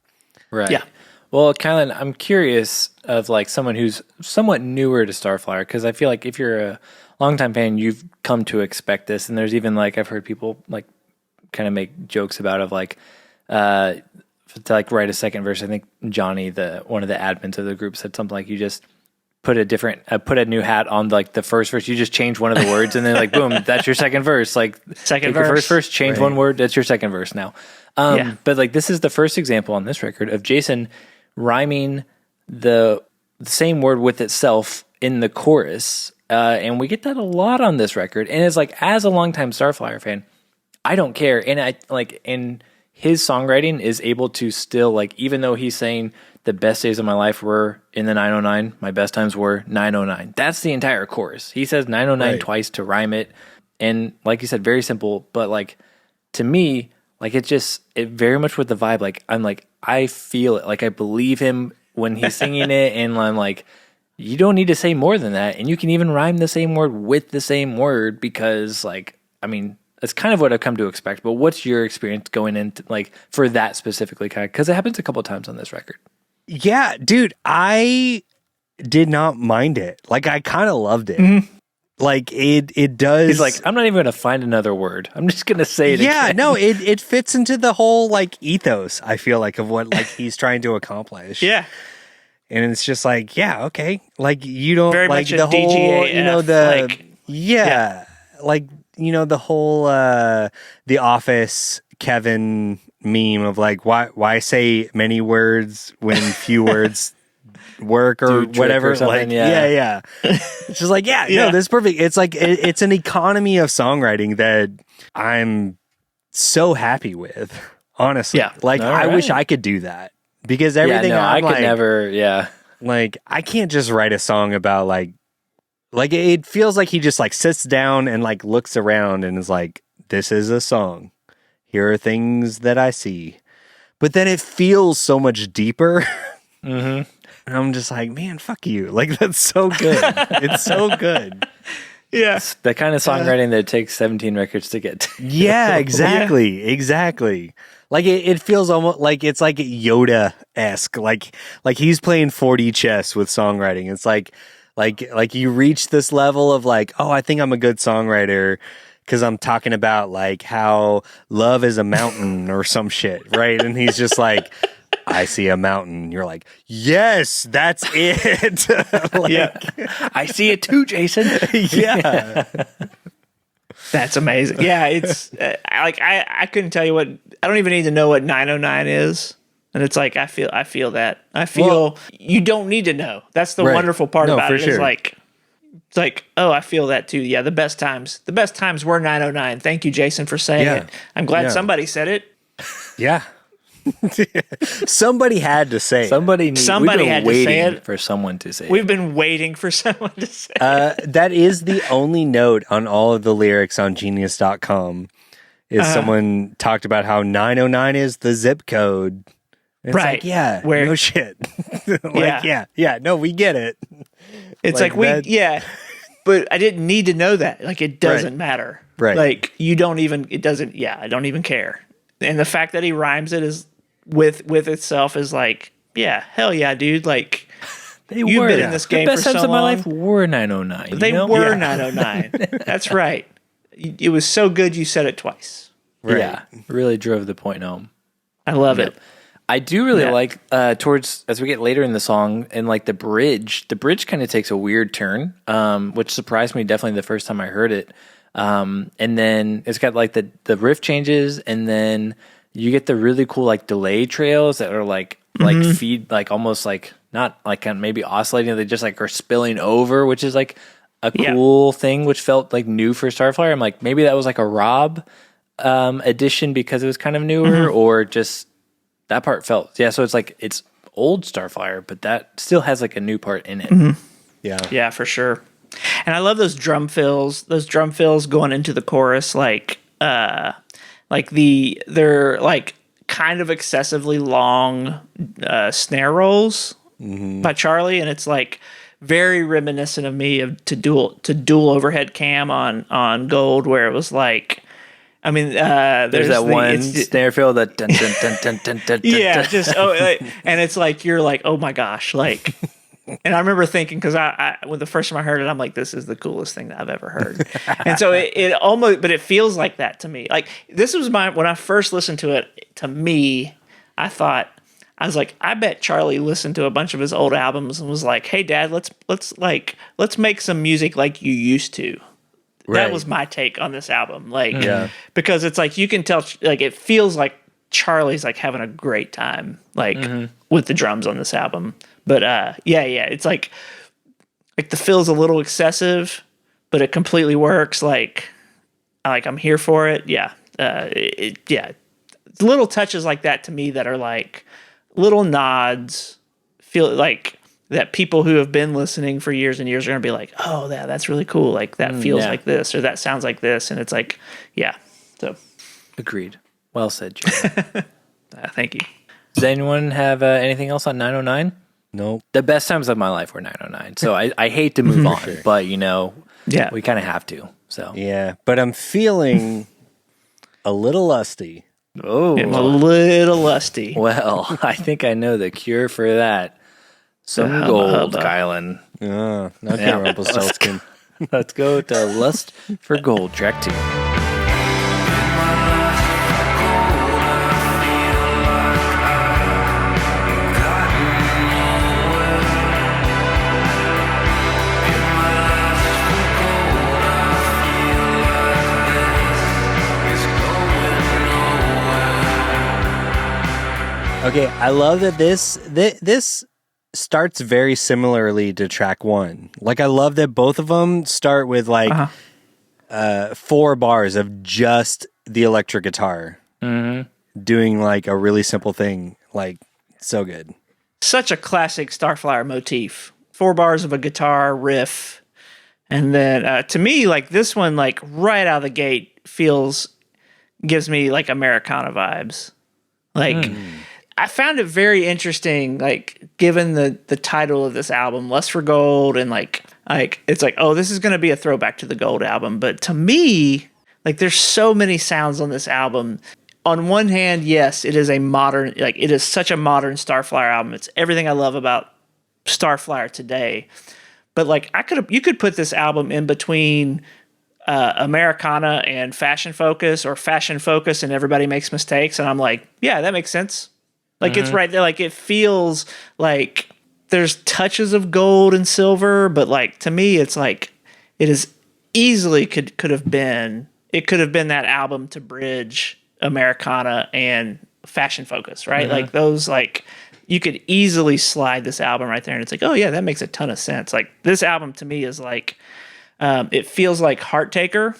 Right. Yeah. Well, Kylan, I'm curious of like someone who's somewhat newer to Starflyer, because I feel like if you're a longtime fan, you've come to expect this. And there's even like I've heard people like kind of make jokes about of like to like write a second verse. I think Johnny, one of the admins of the group, said something like you just put a new hat on like the first verse. You just change one of the words, and then like boom, that's your second verse. Like Second take your verse. first verse, change one word, that's your second verse now. But like this is the first example on this record of Jason rhyming the same word with itself in the chorus, and we get that a lot on this record. And it's like as a longtime Starflyer fan, I don't care, and I like in his songwriting is able to still like even though he's saying the best days of my life were in the 909. My best times were 909. That's the entire chorus. He says 909 twice to rhyme it. And like you said, very simple. But like, to me, like it very much with the vibe. Like, I'm like, I feel it. Like, I believe him when he's singing it. And I'm like, you don't need to say more than that. And you can even rhyme the same word with the same word because like, I mean, that's kind of what I've come to expect. But what's your experience going into like for that specifically? Because it happens a couple of times on this record. Yeah, dude, I did not mind it. Like, I kind of loved it. Like, it does. He's like, I'm not even going to find another word. I'm just going to say it again. No, it fits into the whole, like, ethos, I feel like, of what, like, he's trying to accomplish. Yeah. And it's just like, yeah, okay. Like, you don't, Very like, much the a whole, DGAF, like, the whole, The Office Kevin meme of like, why say many words when few words work or whatever. Or like, yeah. It's just like, no, this is perfect. It's like, it's an economy of songwriting that I'm so happy with, honestly. Yeah. Like, I wish I could do that because everything I could like, never, like, I can't just write a song about like it feels like he just like sits down and like looks around and is like, this is a song. Here are things that I see. But then it feels so much deeper. Mm-hmm. And I'm just like, man, fuck you. Like, that's so good. It's so good. Yeah. It's the kind of songwriting that it takes 17 records to get to. Yeah, exactly. Like, it feels almost like it's like Yoda-esque. Like he's playing 4D chess with songwriting. It's like you reach this level of like, oh, I think I'm a good songwriter because I'm talking about like how love is a mountain or some shit, right? And he's just like, I see a mountain. You're like, yes, that's it. I see it too, Jason. Yeah. That's amazing. Yeah, it's I couldn't tell you what. I don't even need to know what 909 is. And it's like I feel that. I feel you don't need to know. That's the wonderful part about it. Sure. It's like, oh, I feel that too. Yeah, the best times were 909. Thank you, Jason, for saying it. I'm glad somebody said it. Yeah. Somebody had to say Somebody had to say it for someone to say it. We've been waiting for someone to say it. That is the only note on all of the lyrics on Genius.com is someone talked about how 909 is the zip code. It's right. Like, no shit. No, we get it. It's like but I didn't need to know that. Like, it doesn't matter. Right. Like, I don't even care. And the fact that he rhymes it is with itself is like, yeah, hell yeah, dude. Like, you've been in this game for so long. The best times of my life were 909. They were 909. That's right. It was so good you said it twice. Right. Yeah, really drove the point home. I love it. I do really like towards as we get later in the song and like the bridge kind of takes a weird turn, which surprised me definitely the first time I heard it. And then it's got like the riff changes, and then you get the really cool like delay trails that are like feed like almost like not like maybe oscillating, they just like are spilling over, which is like a cool thing, which felt like new for Starflyer. I'm like, maybe that was like a Rob addition because it was kind of newer, or just that part felt so it's like it's old Starflyer, but that still has like a new part in it. Yeah, for sure. And I love those drum fills going into the chorus, they're like kind of excessively long snare rolls by Charlie, and it's like very reminiscent of me to dual overhead cam on Gold, where it was like, I mean, there's that one snare fill that dun, dun, dun, dun, dun, dun, yeah, just and it's like you're like, oh my gosh, like. And I remember thinking, because when the first time I heard it, I'm like, this is the coolest thing that I've ever heard. And so it almost, but it feels like that to me. Like, this was when I first listened to it, to me, I was like, I bet Charlie listened to a bunch of his old albums and was like, hey, Dad, let's make some music like you used to. Right. That was my take on this album. Like, because it's like, you can tell, like, it feels like Charlie's like having a great time, like with the drums on this album. But it's like the fill's a little excessive, but it completely works. Like I'm here for it. Yeah, little touches like that to me that are like little nods. Feel like that people who have been listening for years and years are gonna be like, oh, that's really cool. Like that feels like this, or that sounds like this, and it's like, yeah. So agreed. Well said, Jim. Thank you. Does anyone have anything else on 909? Nope. The best times of my life were 909. So I hate to move on, but we kind of have to. So yeah, but I'm feeling a little lusty. Oh, I'm a little lusty. Well, I think I know the cure for that. Some gold, Kylan. Not Rumpelstiltskin. Let's go to Lust for Gold, track 2. Okay, I love that this starts very similarly to track 1. Like, I love that both of them start with like 4 bars of just the electric guitar doing like a really simple thing. Like, so good. Such a classic Starflyer motif. 4 bars of a guitar riff. And then to me, like this one, like right out of the gate gives me like Americana vibes. Like I found it very interesting, like given the title of this album, Lust for Gold, and like it's like, oh, this is going to be a throwback to the Gold album. But to me, like there's so many sounds on this album. On one hand, yes, it is it is such a modern Starflyer album. It's everything I love about Starflyer today. But like you could put this album in between Americana and Fashion Focus, or Fashion Focus and Everybody Makes Mistakes, and I'm like, yeah, that makes sense. Like it's right there. Like it feels like there's touches of gold and silver, but like to me, it's like it is easily could have been that album to bridge Americana and Fashion Focus, right? Like those, like you could easily slide this album right there, and it's like, oh yeah, that makes a ton of sense. Like this album to me is like, it feels like Heart Taker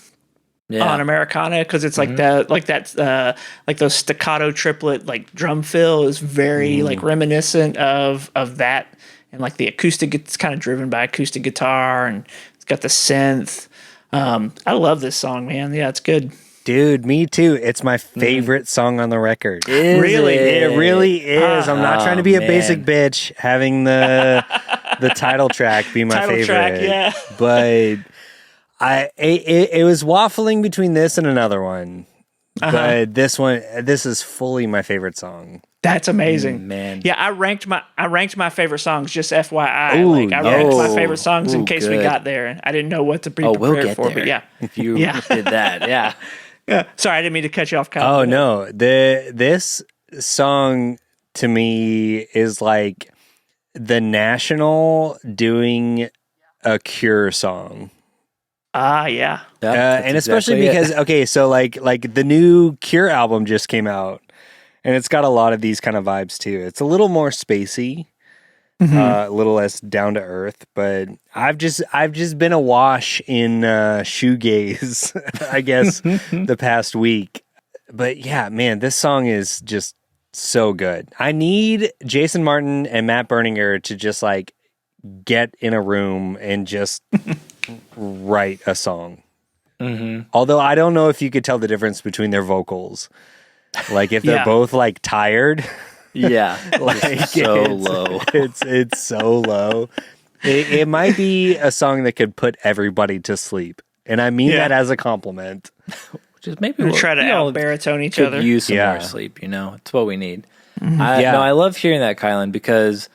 on Americana, because it's like that, like those staccato triplet like drum fill is very like reminiscent of that, and like the acoustic, it's kind of driven by acoustic guitar, and it's got the synth. I love this song, man. Yeah, it's good. Dude, me too. It's my favorite song on the record. Really? It really is. I'm not trying to be a basic bitch having the title track be my favorite. Track, yeah. But it was waffling between this and another one. But this is fully my favorite song. That's amazing, man. Yeah, I ranked my favorite songs, just FYI. Like I ranked my favorite songs in case we got there. I didn't know what to be prepared we'll get for, there. but yeah. If you did that, yeah. Yeah. Sorry, I didn't mean to cut you off, Kyle. Oh no. This song to me is like the National doing a Cure song. Yeah. And especially because okay, so like the new Cure album just came out, and it's got a lot of these kind of vibes too. It's a little more spacey, a little less down to earth, but I've just been awash in shoegaze, I guess, the past week. But yeah, man, this song is just so good. I need Jason Martin and Matt Berninger to just like get in a room and just write a song. Although I don't know if you could tell the difference between their vocals. Like if they're both like tired. Yeah. Like so low. It's so low. It might be a song that could put everybody to sleep. And I mean that as a compliment. Just maybe we'll try to out baritone each other. Use some more sleep, it's what we need. I love hearing that, Kylan, because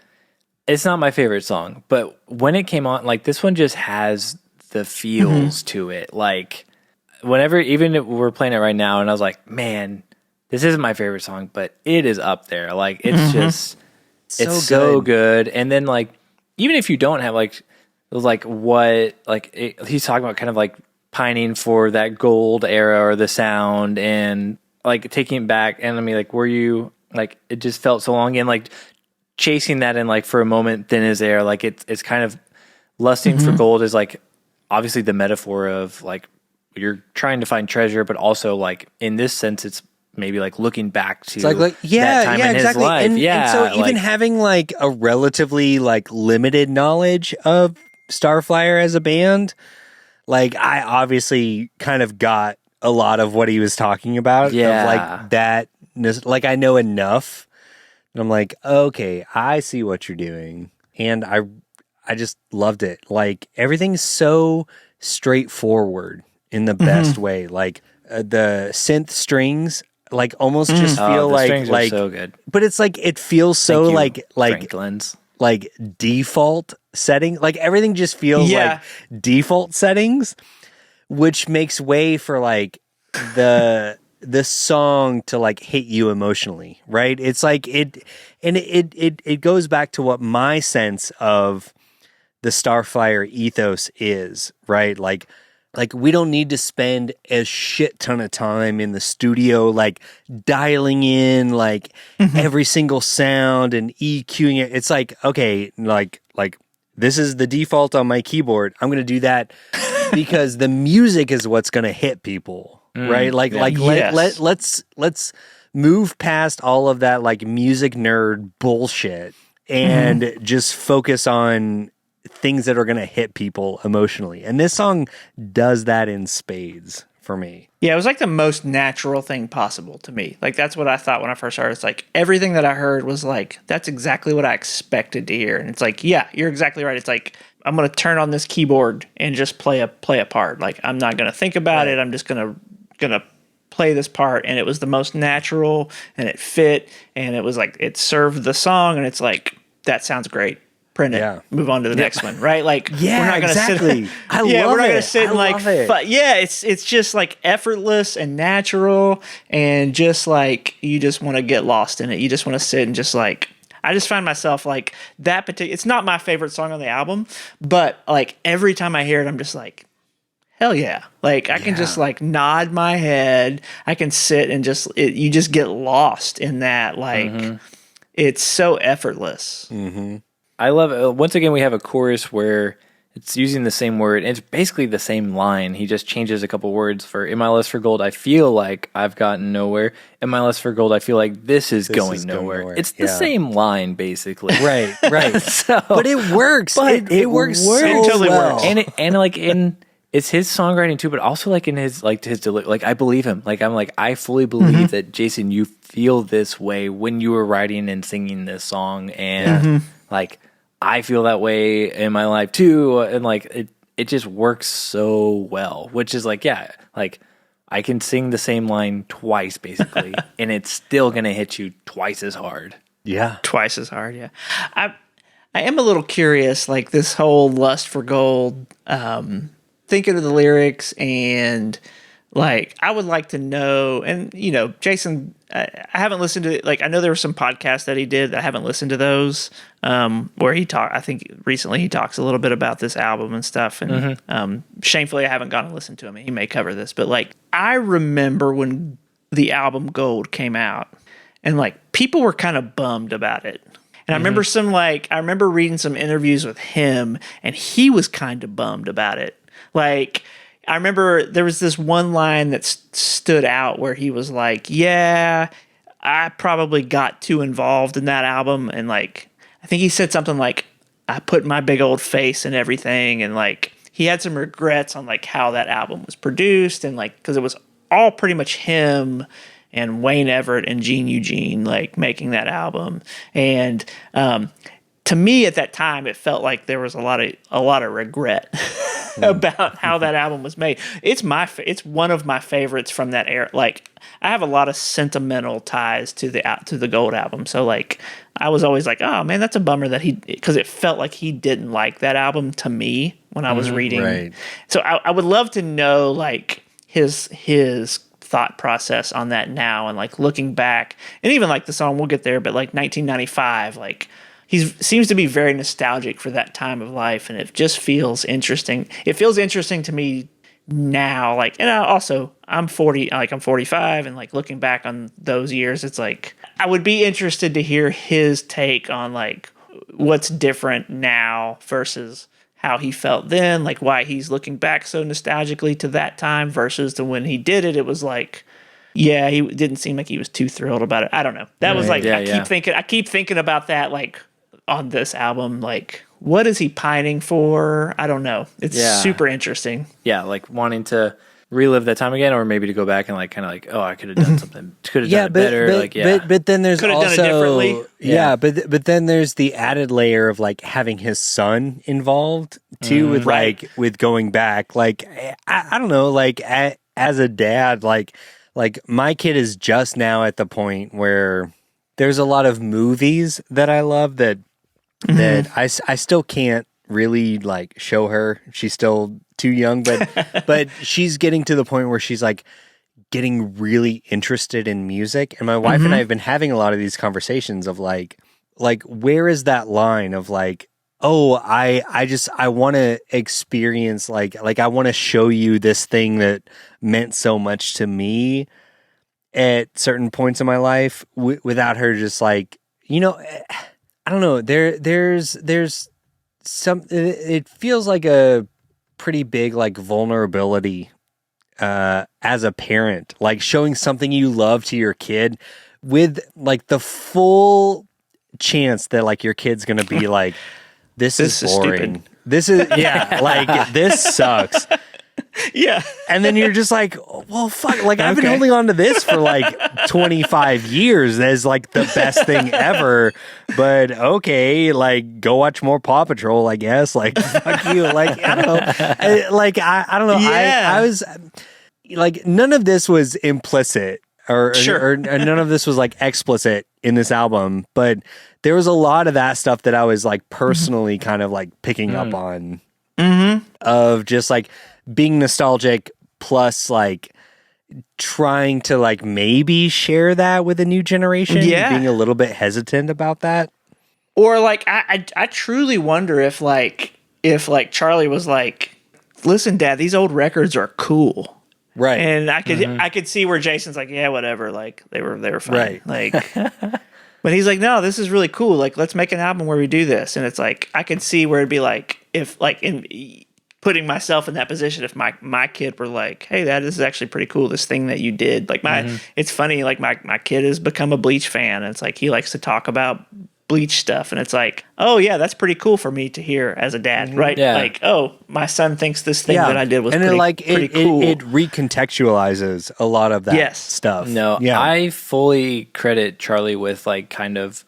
it's not my favorite song, but when it came on, like this one just has the feels to it. Like whenever, even if we're playing it right now, and I was like, man, this isn't my favorite song, but it is up there. Like it's just, it's so good. And then like, even if you don't have like what, like he's talking about kind of like pining for that gold era or the sound, and like taking it back. And I mean, like, were you like, it just felt so long, and like chasing that in like for a moment, thin as air. Like it's kind of lusting for gold is like obviously the metaphor of like you're trying to find treasure, but also like in this sense, it's maybe like looking back to that time in his life. And so even having like a relatively like limited knowledge of Starflyer as a band, like I obviously kind of got a lot of what he was talking about. Yeah. Of like that, like I know enough. And I'm like, okay, I see what you're doing. And I just loved it. Like everything's so straightforward in the best way. Like the synth strings, like almost just feel the strings are like so good. But it's like it feels so like Franklin's. like default setting. Like everything just feels like default settings, which makes way for like the song to like hit you emotionally, right? It's like it goes back to what my sense of the Starflyer ethos is, right? Like like we don't need to spend a shit ton of time in the studio like dialing in like every single sound and EQing it. It's like, okay, like this is the default on my keyboard. I'm going to do that because the music is what's going to hit people, right? Let's move past all of that like music nerd bullshit and just focus on things that are going to hit people emotionally. And this song does that in spades for me. Yeah, it was like the most natural thing possible to me. Like, that's what I thought when I first heard it. It's like everything that I heard was like, that's exactly what I expected to hear. And it's like, yeah, you're exactly right. It's like, I'm going to turn on this keyboard and just play a part. Like, I'm not going to think about it. I'm just going to play this part. And it was the most natural, and it fit, and it was like, it served the song, and it's like, that sounds great. Print it. Move on to the next one, right? Like, we're not gonna exactly. Sit, I yeah, love we're not it. gonna sit and like, it's just like effortless and natural, and just like you just want to get lost in it. You just want to sit and just like. I just find myself like that particular. It's not my favorite song on the album, but like every time I hear it, I'm just like, hell yeah! Like I can just like nod my head. I can sit and just you just get lost in that. Like it's so effortless. Mm-hmm. I love it. Once again, we have a chorus where it's using the same word. It's basically the same line. He just changes a couple words. For "In My Lust for Gold," I feel like I've gotten nowhere. "In My Lust for Gold," I feel like this is going nowhere. It's the same line, basically. Right. So, but it works. But it works so It totally well. works. and like it's his songwriting too, but also like in his like I believe him. Like I'm like I fully believe that Jason, you feel this way when you were writing and singing this song, and like. I feel that way in my life too, and like it just works so well. Which is like, yeah, like I can sing the same line twice basically, and it's still gonna hit you twice as hard. Yeah, twice as hard. Yeah, I am a little curious. Like this whole "Lust for Gold," thinking of the lyrics, and like I would like to know. And you know, Jason, I haven't listened to like I know there were some podcasts that he did. I haven't listened to those. Where he talked, I think recently he talks a little bit about this album and stuff. And shamefully, I haven't gone and listened to him. He may cover this, but like I remember when the album Gold came out, and like people were kind of bummed about it. And I remember reading some interviews with him, and he was kind of bummed about it. Like I remember there was this one line that stood out where he was like, "Yeah, I probably got too involved in that album," and like. I think he said something like, I put my big old face in everything. And like, he had some regrets on like how that album was produced. And like, cause it was all pretty much him and Wayne Everett and Gene Eugene, like making that album. And, to me at that time, it felt like there was a lot of regret about how that album was made. It's one of my favorites from that era. Like I have a lot of sentimental ties to the Gold album. So like I was always like, oh man, that's a bummer that because it felt like he didn't like that album to me when I was reading. Right. So I would love to know like his thought process on that now, and like looking back, and even like the song, we'll get there, but like 1995, like he seems to be very nostalgic for that time of life, and it just feels interesting. It feels interesting to me now, like, and I'm 40, like I'm 45, and like looking back on those years, it's like I would be interested to hear his take on like what's different now versus how he felt then, like why he's looking back so nostalgically to that time versus to when he did it. It was like, yeah, he didn't seem like he was too thrilled about it. I don't know. That was like, I keep thinking about that, like on this album, like what is he pining for? I don't know. It's super interesting. Yeah, like wanting to relive that time again, or maybe to go back and like kind of like, oh, I could have done something, could have done it better. But then there's could have also done it differently. Yeah, but then there's the added layer of like having his son involved too, with like with going back. Like I don't know, like as a dad, like my kid is just now at the point where there's a lot of movies that I love that I still can't really like show her. She's still too young, but she's getting to the point where she's like getting really interested in music. And my wife and I have been having a lot of these conversations of like where is that line of like oh, I want to experience like I want to show you this thing that meant so much to me at certain points in my life without her just like, I don't know. There's some, it feels like a pretty big like vulnerability as a parent, like showing something you love to your kid with like the full chance that like your kid's going to be like, this is boring. Stupid. This is, yeah, like this sucks. Yeah. And then you're just like, well, fuck. Like, I've been holding on to this for like 25 years as like the best thing ever. But okay, like, go watch more Paw Patrol, I guess. Like, fuck you. Like, I don't know. I don't know. Yeah. I was like, none of this was implicit or none of this was like explicit in this album. But there was a lot of that stuff that I was like personally kind of like picking up on of just like, being nostalgic plus like trying to like maybe share that with a new generation, being a little bit hesitant about that. Or like I truly wonder if Charlie was like, listen, Dad, these old records are cool. Right. And I could see where Jason's like, yeah, whatever, like they were fine. Right. Like but he's like, no, this is really cool. Like, let's make an album where we do this. And it's like I could see where it'd be like if like in putting myself in that position, if my kid were like, hey, Dad, this is actually pretty cool, this thing that you did. Like it's funny, like my kid has become a Bleach fan, and it's like he likes to talk about Bleach stuff, and it's like, oh yeah, that's pretty cool for me to hear as a dad, right? Yeah. Like, oh, my son thinks this thing that I did was and pretty cool. It recontextualizes a lot of that stuff. No, yeah. I fully credit Charlie with like kind of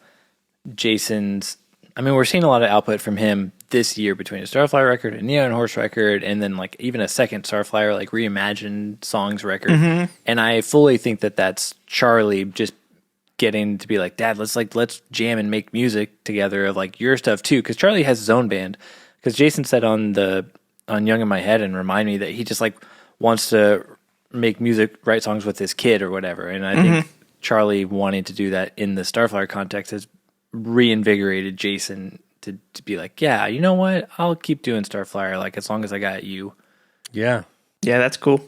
Jason's. I mean, we're seeing a lot of output from him this year between a Starflyer record, a Neon Horse record, and then like even a second Starflyer like reimagined songs record. And I fully think that that's Charlie just getting to be like, Dad, let's jam and make music together of like your stuff too, because Charlie has his own band. Because Jason said on Young in My Head and Remind Me that he just like wants to make music, write songs with his kid or whatever. And I think Charlie wanting to do that in the Starflyer context has reinvigorated Jason to be like, yeah, you know what? I'll keep doing Starflyer, like as long as I got you. Yeah. Yeah, that's cool.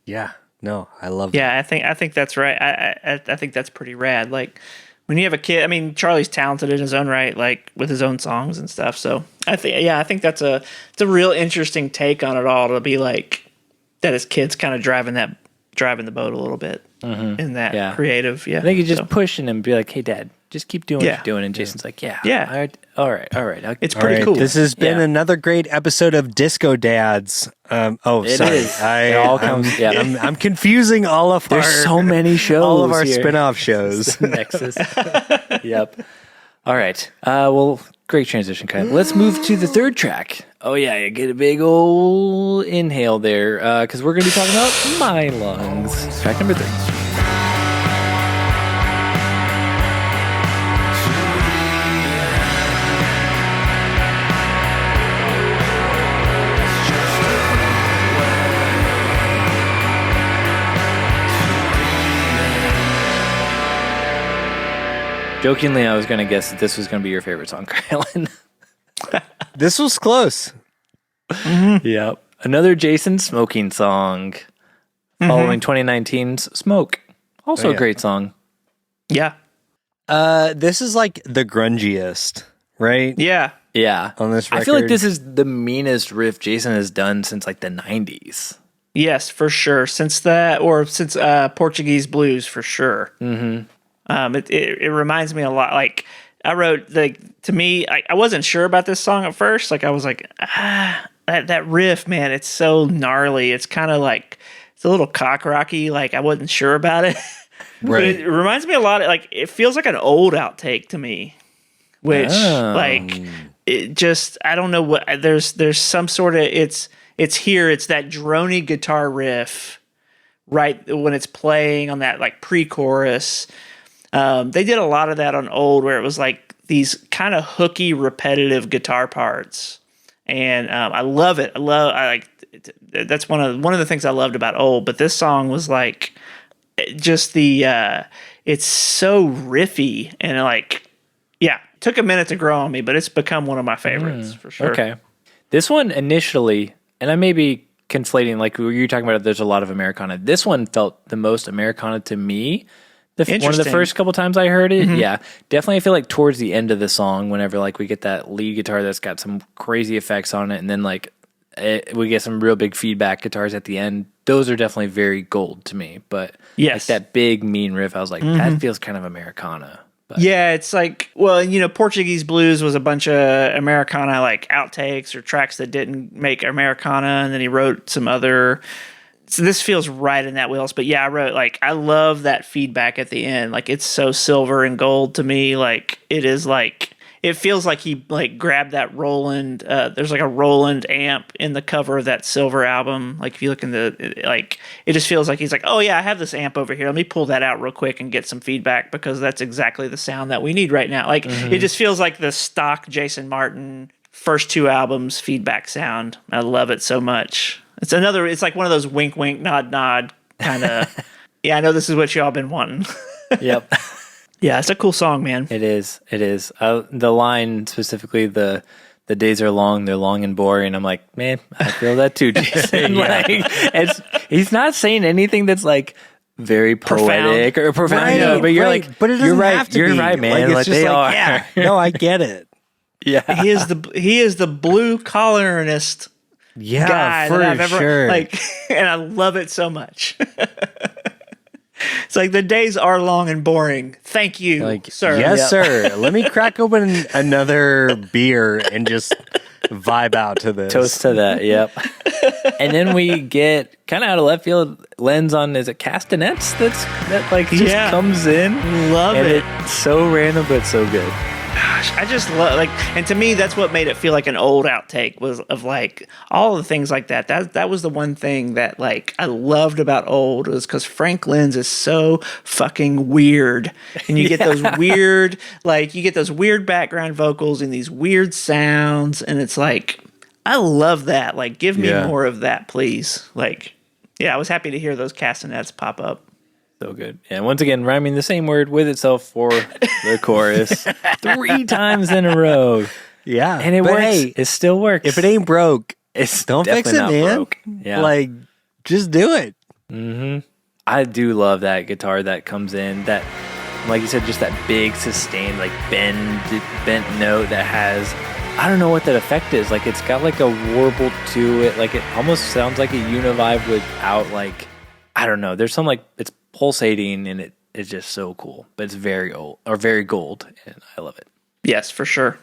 Yeah. No, I love that. Yeah, I think that's right. I think that's pretty rad. Like when you have a kid, I mean, Charlie's talented in his own right, like with his own songs and stuff. So I think it's a real interesting take on it all, to be like that his kid's kind of driving the boat a little bit in that creative. Yeah, I think he's just pushing him, be like, hey, Dad, just keep doing what you're doing. And Jason's like, yeah. All right. It's pretty cool. This has been another great episode of Disco Dads. Sorry. It all comes. Yeah, I'm confusing all of there's so many shows. All of our here. spin-off shows. Nexus. Yep. All right. Well, great transition, Kyle. Let's move to the third track. Oh yeah, you get a big old inhale there, because we're going to be talking about My Lungs. Track number 3. Jokingly, I was going to guess that this was going to be your favorite song, Kylan. This was close. Yep. Another Jason smoking song following 2019's Smoke. Also a great song. Yeah. This is like the grungiest, right? Yeah. Yeah. On this record. I feel like this is the meanest riff Jason has done since like the 90s. Yes, for sure. Since Portuguese Blues, for sure. Mm-hmm. It reminds me a lot. Like I wrote, to me, I wasn't sure about this song at first. Like I was like, that riff, man, it's so gnarly. It's kind of like, it's a little cock rocky. Like I wasn't sure about it. But it reminds me a lot of, like, it feels like an old outtake to me, which like it just, I don't know what, there's some sort of, it's here. It's that droney guitar riff right when it's playing on that like pre-chorus. They did a lot of that on Old, where it was like these kind of hooky, repetitive guitar parts, and I love it. That's one of the things I loved about Old. But this song was like just it's so riffy and like took a minute to grow on me, but it's become one of my favorites for sure. Okay. This one initially, and I may be conflating, like you were talking about, there's a lot of Americana. This one felt the most Americana to me. One of the first couple times I heard it, yeah. Definitely I feel like towards the end of the song, whenever like we get that lead guitar that's got some crazy effects on it, and then like we get some real big feedback guitars at the end, those are definitely very Gold to me. But like that big mean riff, I was like, that feels kind of Americana. But. Yeah, it's like, well, Portuguese Blues was a bunch of Americana like outtakes or tracks that didn't make Americana, and then he wrote some other. So this feels right in that wheelhouse. But yeah, I love that feedback at the end. Like it's so silver and gold to me. Like it is like. It feels like he like grabbed that Roland. There's like a Roland amp in the cover of that Silver album. Like if you look in it just feels like he's like, oh yeah, I have this amp over here. Let me pull that out real quick and get some feedback because that's exactly the sound that we need right now. Like it just feels like the stock Jason Martin first 2 albums feedback sound. I love it so much. It's like one of those wink, wink, nod, nod kind of. Yeah, I know this is what y'all been wanting. Yep. Yeah, it's a cool song, man. It is. The line specifically, the days are long, they're long and boring. I'm like, man, I feel that too, Jason. He's not saying anything that's like very poetic or profound. Right, but you're like, but it doesn't have to you're be. right, man. Like, it's just they like, are. yeah, no, I get it. Yeah, he is the blue collarist guy for that I've ever sure. like, and I love it so much. It's like the days are long and boring. Thank you, sir. Yes, sir. Let me crack open another beer and just vibe out to this. Toast to that. Yep. And then we get kind of out of left field lens on, is it castanets that like just comes in. Love and it. It's so random but so good. Gosh, I just love and to me that's what made it feel like an old outtake was of like all the things like that. That was the one thing that like I loved about old was because Frank Lenz is so fucking weird, and you get those weird background vocals and these weird sounds, and it's like I love that. Like give me more of that, please. Like I was happy to hear those castanets pop up. So good. And once again, rhyming the same word with itself for the chorus 3 times in a row. Yeah. And it works. Hey, it still works. if it ain't broke, it's don't fix it, man. broke. Yeah. Like, just do it. I do love that guitar that comes in. That, like you said, just that big, sustained, like bent note that has, I don't know what that effect is. Like, it's got like a warble to it. Like, it almost sounds like a Univibe without like, I don't know. There's some like, it's pulsating, and it's just so cool, but it's very old or very Gold, and I love it. Yes, for sure.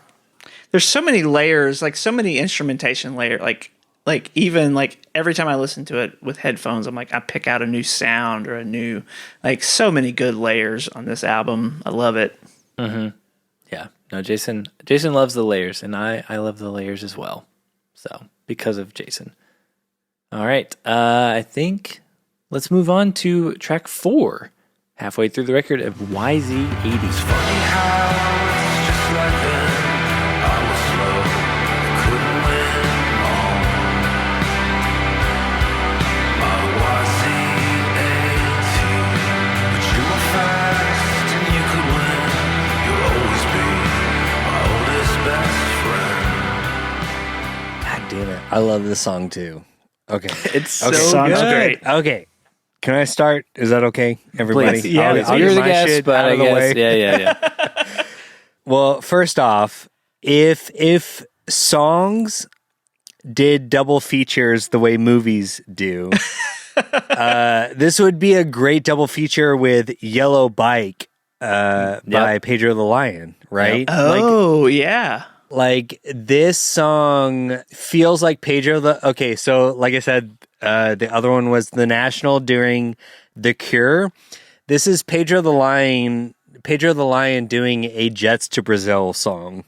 There's so many layers, like so many instrumentation layers, like even like every time I listen to it with headphones, I'm like I pick out a new sound or a new, like so many good layers on this album. I love it. Yeah, no, Jason loves the layers, and I love the layers as well. So because of Jason. All right, I think. Let's move on to track 4, halfway through the record of YZ80. Funny how it's just like then. I was slow, couldn't win long. My YZ80, but you were fast and you could win. You'll always be my oldest best friend. God damn it. I love this song too. Okay. It's so This song's good. great. Okay. Can I start? Is that okay, everybody? Please. Yeah, I'll You're get the my guest, shit but out I of the guess, way. yeah. Well, first off, if songs did double features the way movies do, this would be a great double feature with Yellow Bike by Pedro the Lion, right? Oh, yeah. Like this song feels like okay, so like I said, the other one was The National during The Cure. This is Pedro the Lion doing a Jets to Brazil song.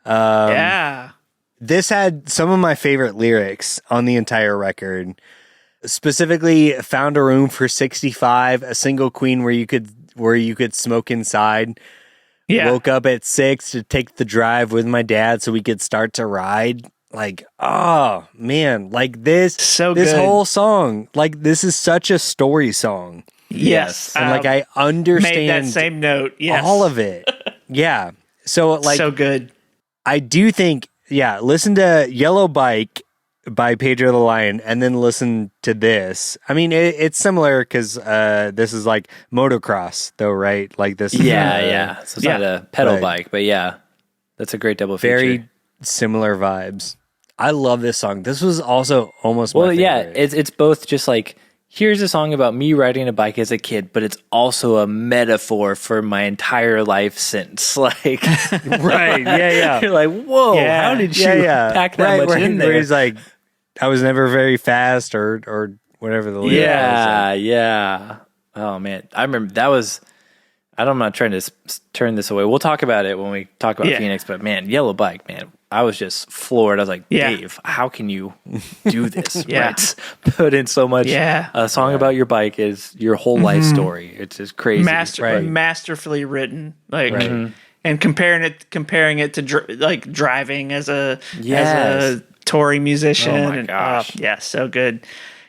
Yeah. This had some of my favorite lyrics on the entire record. Specifically, found a room for 65, a single queen where you could smoke inside. Yeah. Woke up at 6 to take the drive with my dad so we could start to ride. Like, oh man, like this good. whole song, like this is such a story song. Yes. And like I understand made that same note. Yes. all of it. Yeah. So like, so good. I do think, listen to Yellow Bike by Pedro the Lion and then listen to this. I mean, it's similar because this is like motocross, though, right? Like this. Yeah. So it's not a pedal But- bike, but yeah, that's a great double feature. Very similar vibes. I love this song. This was also almost my Well, yeah, favorite. it's both just like, here's a song about me riding a bike as a kid, but it's also a metaphor for my entire life since. Like, Right, yeah. you're like, whoa, Yeah, how did you pack that much in there? Where he's like, I was never very fast or whatever the lyric was. Yeah. Oh man, I remember that was. I'm not trying to turn this away. We'll talk about it when we talk about Phoenix. But man, Yellow Bike, man, I was just floored. I was like, Dave, how can you do this? Right? Put in so much. A song about your bike is your whole life story. It's just crazy. Masterfully written. Like, and comparing it to like driving as a touring musician. Oh my gosh. Yeah, so good.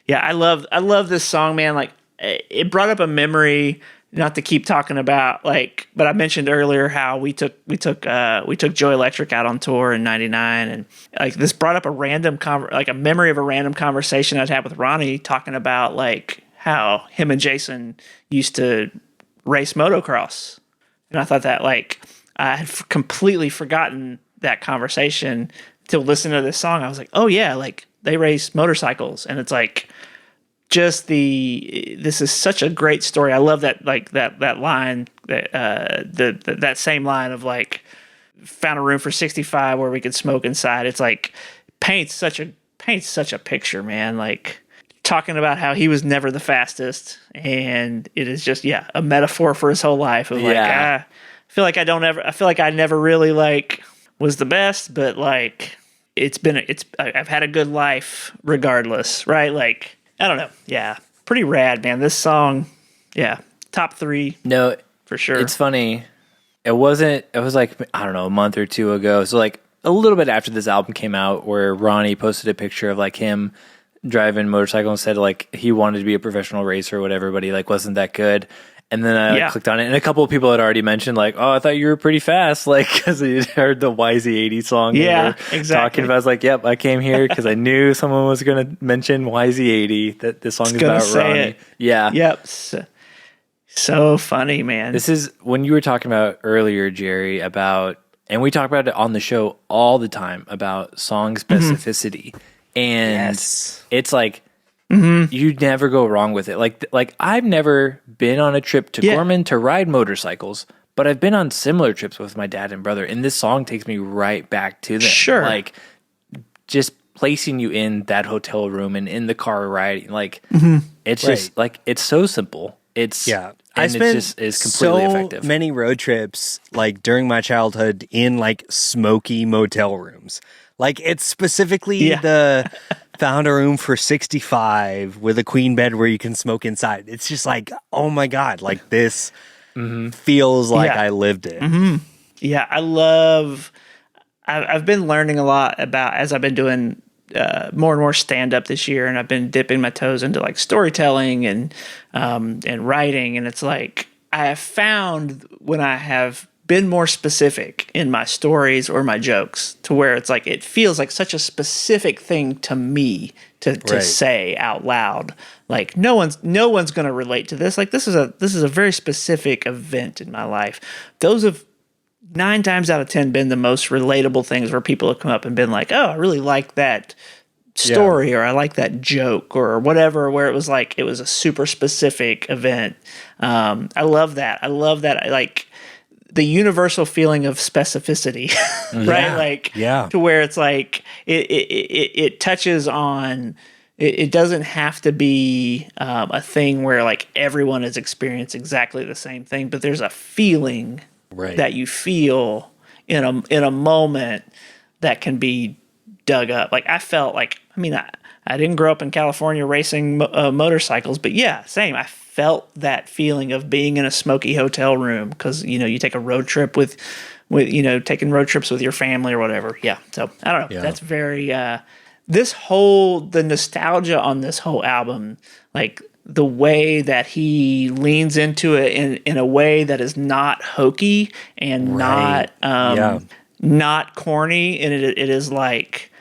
Yeah, I love this song, man. Like, it brought up a memory. Not to keep talking about but I mentioned earlier how we took Joy Electric out on tour in '99, and like this brought up a random a memory of a random conversation I'd had with Ronnie talking about like how him and Jason used to race motocross, and I thought that like I had completely forgotten that conversation till listening to this song. I was like, oh yeah, like they race motorcycles, and it's like. This is such a great story. I love that that line that same line of like found a room for 65 where we could smoke inside. It's like paints such a picture, man. Like talking about how he was never the fastest, and it is just a metaphor for his whole life of like I feel like I never really like was the best, but like I've had a good life regardless, right? Like. I don't know. Yeah. Pretty rad, man. This song, top 3. No, for sure. It's funny. It was like, I don't know, a month or two ago. So like a little bit after this album came out where Ronnie posted a picture of like him driving a motorcycle and said like he wanted to be a professional racer or whatever, but he like wasn't that good. And then I clicked on it, and a couple of people had already mentioned, like, "Oh, I thought you were pretty fast," like because they heard the YZ80 song. Yeah, exactly. Talking about, I was like, "Yep, I came here because I knew someone was going to mention YZ80. That this song is about Ronnie." It. Yeah. Yep. So funny, man. This is when you were talking about earlier, Jerry, about, and we talk about it on the show all the time about song specificity, and it's like. You never go wrong with it. Like I've never been on a trip to Gorman to ride motorcycles, but I've been on similar trips with my dad and brother, and this song takes me right back to them. Sure. Like just placing you in that hotel room and in the car riding. Like it's just like it's so simple. It's I spent is completely effective. Many road trips like during my childhood in like smoky motel rooms. Like it's specifically the found a room for 65 with a queen bed where you can smoke inside. It's just like, oh my God, like this feels like I lived it. Yeah, I've been learning a lot about, as I've been doing more and more stand-up this year, and I've been dipping my toes into like storytelling and writing, and it's like I have found when I have been more specific in my stories or my jokes to where it's like it feels like such a specific thing to me to say out loud. Like no one's going to relate to this. Like this is a very specific event in my life. Those have 9 times out of 10 been the most relatable things where people have come up and been like, "Oh, I really like that story," or "I like that joke," or whatever, where it was like it was a super specific event. I love that. I like the universal feeling of specificity, right? Like, to where it's like it touches on. It doesn't have to be a thing where like everyone has experienced exactly the same thing, but there's a feeling that you feel in a moment that can be dug up. Like I felt like, I mean, I didn't grow up in California racing motorcycles, but same. I felt that feeling of being in a smoky hotel room because, you take a road trip with taking road trips with your family or whatever. Yeah. So I don't know. Yeah. That's very, the nostalgia on this whole album, like the way that he leans into it in a way that is not hokey and Right. not corny, and it is like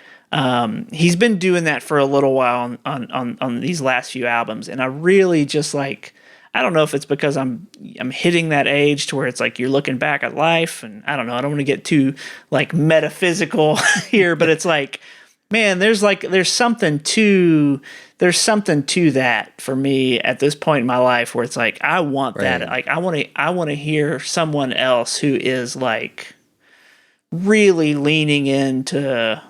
he's been doing that for a little while on these last few albums, and I really just like, I don't know if it's because I'm hitting that age to where it's like you're looking back at life, and I don't know, I don't want to get too like metaphysical here, but it's like, man, there's something to that for me at this point in my life where it's like I want that. Like I want to hear someone else who is like really leaning into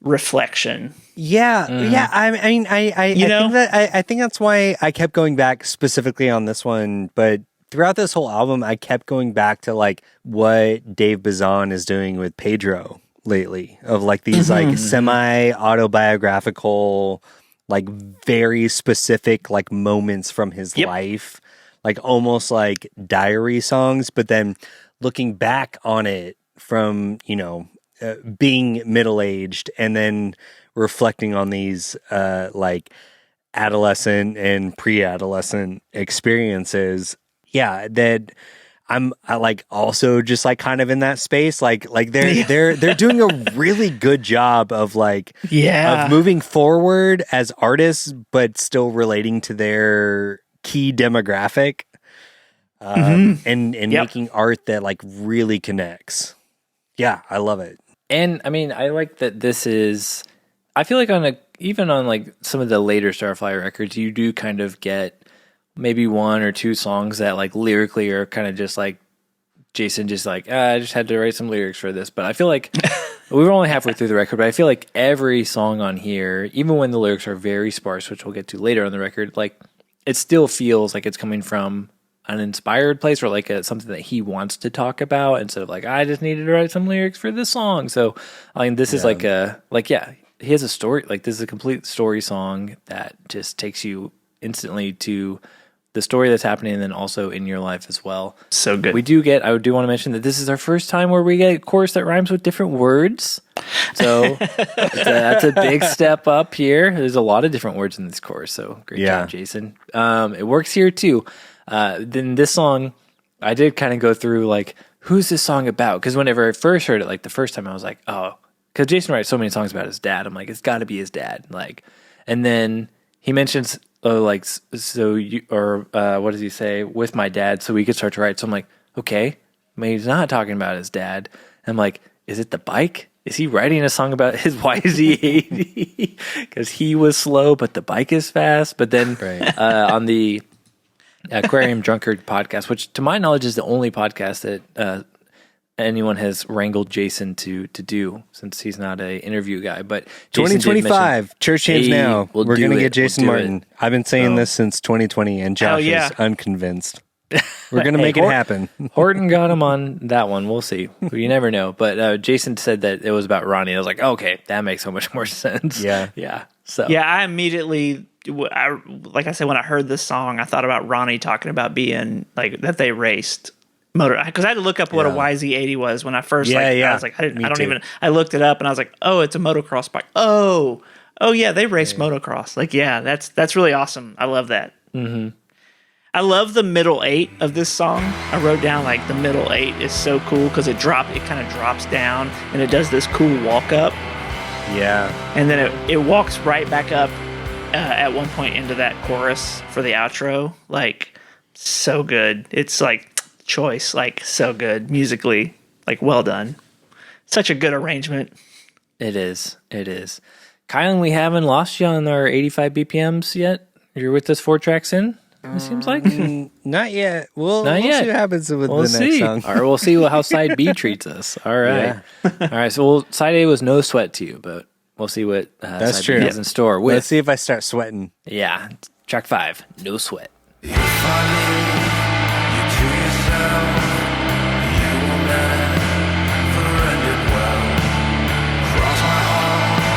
reflection. Yeah, yeah. I mean, I think that's why I kept going back specifically on this one. But throughout this whole album, I kept going back to like what Dave Bazan is doing with Pedro lately, of like these like semi autobiographical, like very specific like moments from his life, like almost like diary songs. But then looking back on it from, you know, being middle-aged and then reflecting on these like adolescent and pre-adolescent experiences, that I like also just like kind of in that space, like they're doing a really good job of like of moving forward as artists but still relating to their key demographic, and making art that like really connects. Yeah, I love it. And I mean, I like that this is, I feel like even on like some of the later Starflyer records, you do kind of get maybe one or two songs that like lyrically are kind of just like Jason just like, I just had to write some lyrics for this. But I feel like we were only halfway through the record, but I feel like every song on here, even when the lyrics are very sparse, which we'll get to later on the record, like it still feels like it's coming from an inspired place or like something that he wants to talk about instead of like, I just needed to write some lyrics for this song. So I mean, this is like he has a story, like this is a complete story song that just takes you instantly to the story that's happening and then also in your life as well. So good. I do want to mention that this is our first time where we get a chorus that rhymes with different words. So that's a big step up here. There's a lot of different words in this chorus. So great job, Jason. It works here too. Then this song, I did kind of go through like, who's this song about? Because whenever I first heard it, like the first time I was like, oh, because Jason writes so many songs about his dad. I'm like, it's got to be his dad. Like, and then he mentions, what does he say? With my dad, so we could start to write. So I'm like, okay, maybe he's not talking about his dad. And I'm like, is it the bike? Is he writing a song about his YZ80? Because he was slow, but the bike is fast. But then on the Aquarium Drunkard podcast, which to my knowledge is the only podcast that anyone has wrangled Jason to do, since he's not a interview guy. But 2025 church change now. We're gonna get Jason Martin. I've been saying this since 2020, and Josh is unconvinced. We're gonna make it happen. Horton got him on that one. We'll see. You never know. But Jason said that it was about Ronnie. I was like, okay, that makes so much more sense. Yeah. So I immediately, like I said, when I heard this song, I thought about Ronnie talking about being like that they raced motor, because I had to look up what a YZ80 was when I first I was like, I looked it up and I was like, oh, it's a motocross bike. Oh yeah, they race motocross. Like, yeah, that's really awesome. I love that. I love the middle 8 of this song. I wrote down like the middle 8 is so cool because it kind of drops down and it does this cool walk up. Yeah. And then it walks right back up at one point into that chorus for the outro. Like, so good. It's like choice, like so good musically, like well done. Such a good arrangement. It is. Kylan, we haven't lost you on our 85 BPMs yet. You're with us 4 tracks in, it seems like. Not yet. We'll see what happens with the next song. All right, we'll see how side B treats us. All right. All right, so side A was no sweat to you, but we'll see what that's side true. B has in store. Let's see if I start sweating. Yeah, track 5, no sweat. If I leave you to yourself, you will never end it well. Cross my heart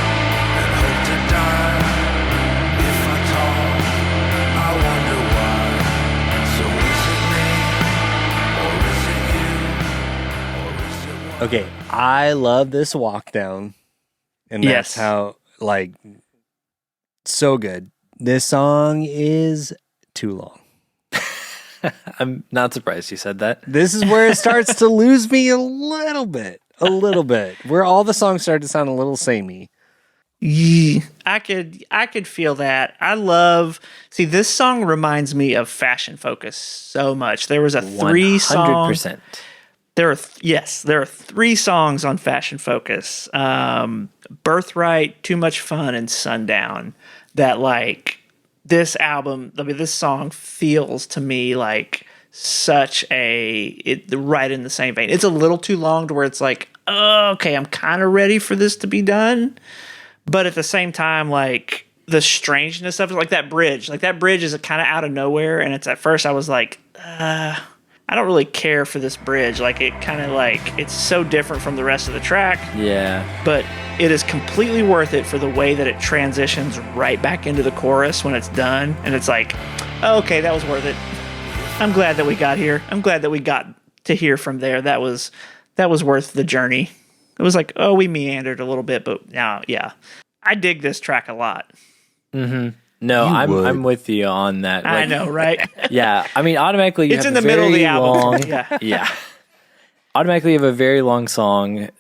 and hope to die. If I talk, I wonder why. So is it me, or is it you, or is it what? Okay, I love this walk down, and that's how, like, so good. This song is too long. I'm not surprised you said that. This is where it starts to lose me a little bit. Where all the songs start to sound a little samey. Yeah, I could feel that. This song reminds me of Fashion Focus so much. There was a 3-song 100%. There are 3 songs on Fashion Focus. Birthright, Too Much Fun, and Sundown that like this album, this song feels to me like such right in the same vein. It's a little too long to where it's like, oh, okay, I'm kind of ready for this to be done. But at the same time, like the strangeness of it, like that bridge is kind of out of nowhere. And it's at first I was like, I don't really care for this bridge. Like it kind of like, it's so different from the rest of the track. Yeah. But it is completely worth it for the way that it transitions right back into the chorus when it's done. And it's like, oh, okay, that was worth it. I'm glad that we got here. I'm glad that we got to hear from there. That was worth the journey. It was like, oh, we meandered a little bit, but now, yeah. I dig this track a lot. Mm-hmm. No, I'm with you on that. I know, right? Yeah, I mean, automatically it's in the middle of the album. Yeah. Automatically, you have a very long song.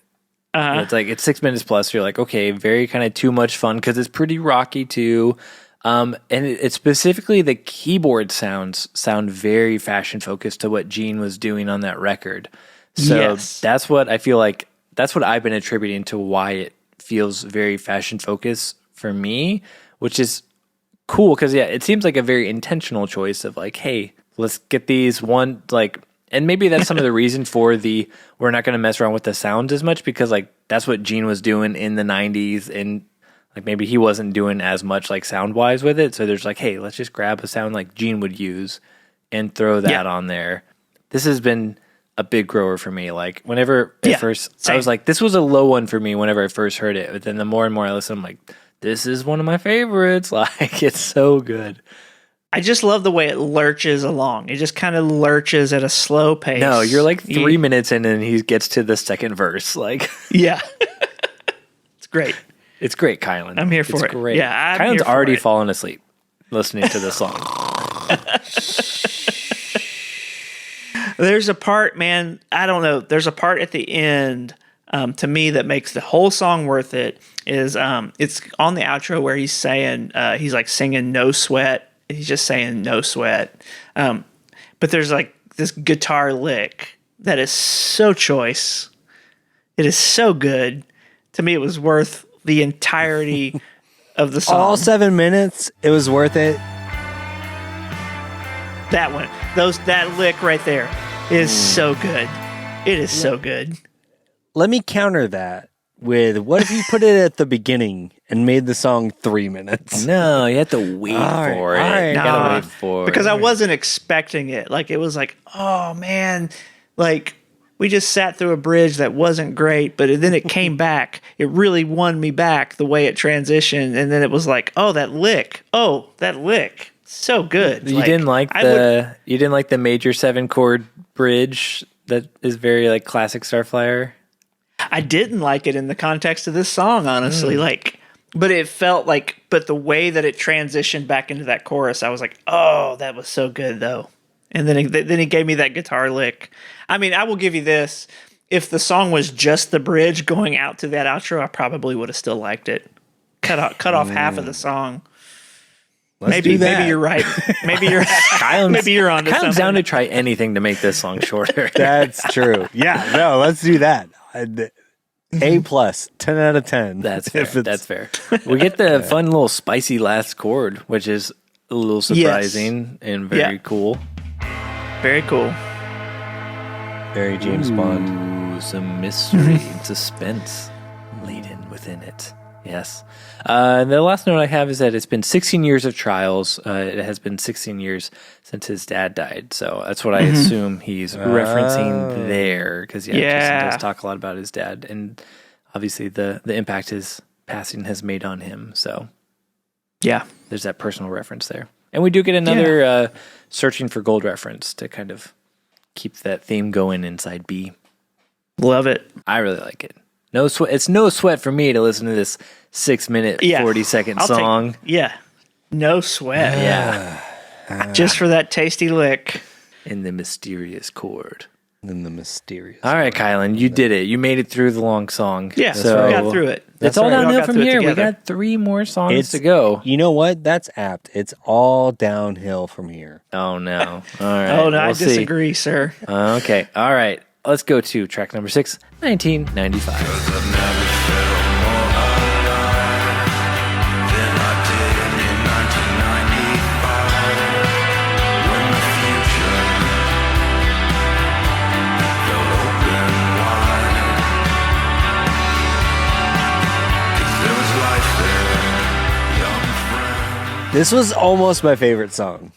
It's 6 minutes plus. You're like, okay, very kind of too much fun because it's pretty rocky too. And it's specifically the keyboard sounds sound very fashion focused to what Gene was doing on that record. So that's what I feel like. That's what I've been attributing to why it feels very fashion focused for me, which is cool because it seems like a very intentional choice of like, hey, let's get these one like, and maybe that's some of the reason for we're not going to mess around with the sounds as much because like that's what Gene was doing in the 90s and like maybe he wasn't doing as much like sound wise with it. So there's like, hey, let's just grab a sound like Gene would use and throw that on there. This has been a big grower for me. Like whenever at first same. I was like, this was a low one for me whenever I first heard it. But then the more and more I listen, I'm like, this is one of my favorites. Like it's so good. I just love the way it lurches along. It just kind of lurches at a slow pace. No, you're like 3 minutes in and he gets to the second verse. Like, yeah, it's great. It's great, Kylan. I'm here for it. Great. Yeah, Kylan's already fallen asleep listening to this song. There's a part, man, I don't know. There's a part at the end to me that makes the whole song worth it. Is it's on the outro where he's saying, he's like singing No Sweat. He's just saying No Sweat. But there's like this guitar lick that is so choice. It is so good. To me, it was worth the entirety of the song. All 7 minutes, it was worth it. That one, that lick right there is so good. It is so good. Let me counter that with what if you put it at the beginning and made the song 3 minutes? No, you have to wait for it. right. You gotta wait for Because it. I wasn't expecting it. Like, it was like, oh man, like we just sat through a bridge that wasn't great, but then it came back. It really won me back the way it transitioned. And then it was like, oh, that lick. So good. You didn't like the major 7-chord bridge that is very like classic Starflyer? I didn't like it in the context of this song, honestly. But it felt like, but the way that it transitioned back into that chorus, I was like, oh, that was so good though. And then he gave me that guitar lick. I mean, I will give you this. If the song was just the bridge going out to that outro, I probably would have still liked it. Cut off half of the song. Maybe you're right. Maybe you're onto something. Kylan's down to try anything to make this song shorter. That's true. Yeah, no, let's do that. A plus, 10 out of 10. That's fair. That's fair. We get the fun little spicy last chord, which is a little surprising and very cool. Very cool. Very James Bond. Ooh, some mystery and suspense laden within it. Yes. And the last note I have is that it's been 16 years of trials. It has been 16 years since his dad died. So that's what I assume he's referencing there. Because, Jason does talk a lot about his dad. And obviously the impact his passing has made on him. So, there's that personal reference there. And we do get another searching for gold reference to kind of keep that theme going inside B. Love it. I really like it. No sweat. It's no sweat for me to listen to this 6 minute, 40-second song. No sweat. Just for that tasty lick. In the mysterious chord. Then the mysterious. All right, Kylan, you did it. You made it through the long song. Yeah, so we got through it. It's all We all downhill got from through it here. We together. got 3 more songs to go. You know what? That's apt. It's all downhill from here. Oh, no. All right. Oh, no, I we'll see. disagree, sir. Okay. All right. Let's go to track number 6, 1995. I've never felt more alive than I did in 1995 when the future felt open wide. 'Cause there was life there, young friend. This was almost my favorite song.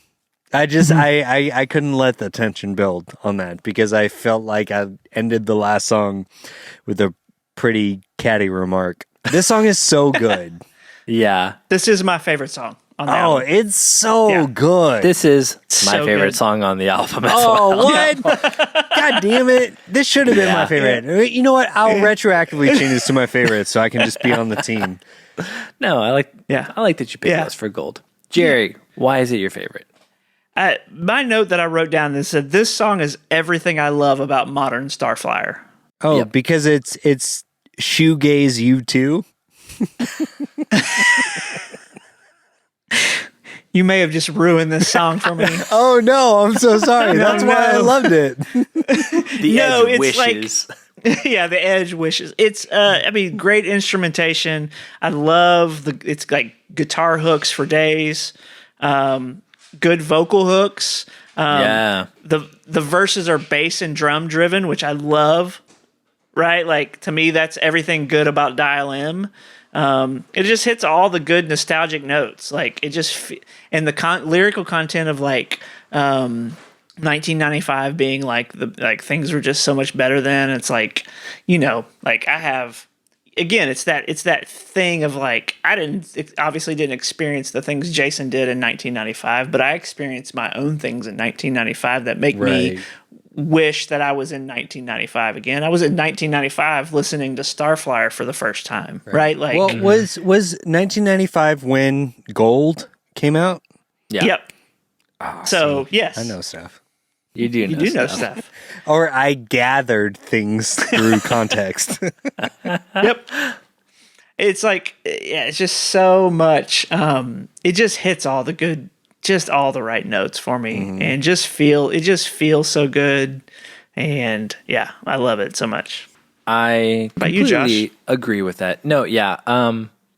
I just I couldn't let the tension build on that because I felt like I ended the last song with a pretty catty remark. This song is so good. Yeah. This is my favorite song on the Oh, album. it's so Yeah. good. This is my So favorite good. song on the album as Oh, well. what? God damn it. This should have been my favorite. You know what? I'll retroactively change this to my favorite so I can just be on the team. No, I like Yeah. that you picked Yeah. this for gold. Jerry, why is it your favorite? My note that I wrote down that said, this song is everything I love about modern Starflyer. Oh, Yep. because it's shoegaze you too. You may have just ruined this song for me. Oh no, I'm so sorry. That's why I no. loved it. The No, Edge it's like- wishes. Yeah, the Edge wishes. It's I mean, great instrumentation. I love it's like guitar hooks for days. Good vocal hooks. Yeah. The verses are bass and drum driven, which I love. Right? Like to me that's everything good about Dial M. It just hits all the good nostalgic notes. Like it just and the lyrical content of like 1995 being like things were just so much better then. It's like, you know, like I have again, it's that thing of like I obviously didn't experience the things Jason did in 1995, but I experienced my own things in 1995 that make me Right. wish that I was in 1995 again. I was in 1995 listening to Starflyer for the first time, right? Like, Well, was 1995 when Gold came out? Yeah. yep. So yes, I know stuff. You do know you do know stuff. stuff. Or I gathered things through context. Yep. It's like, yeah, it's just so much. It just hits all the good, just all the right notes for me, and it just feels so good, and yeah, I love it so much. I about you, completely Josh? agree with that. No, yeah.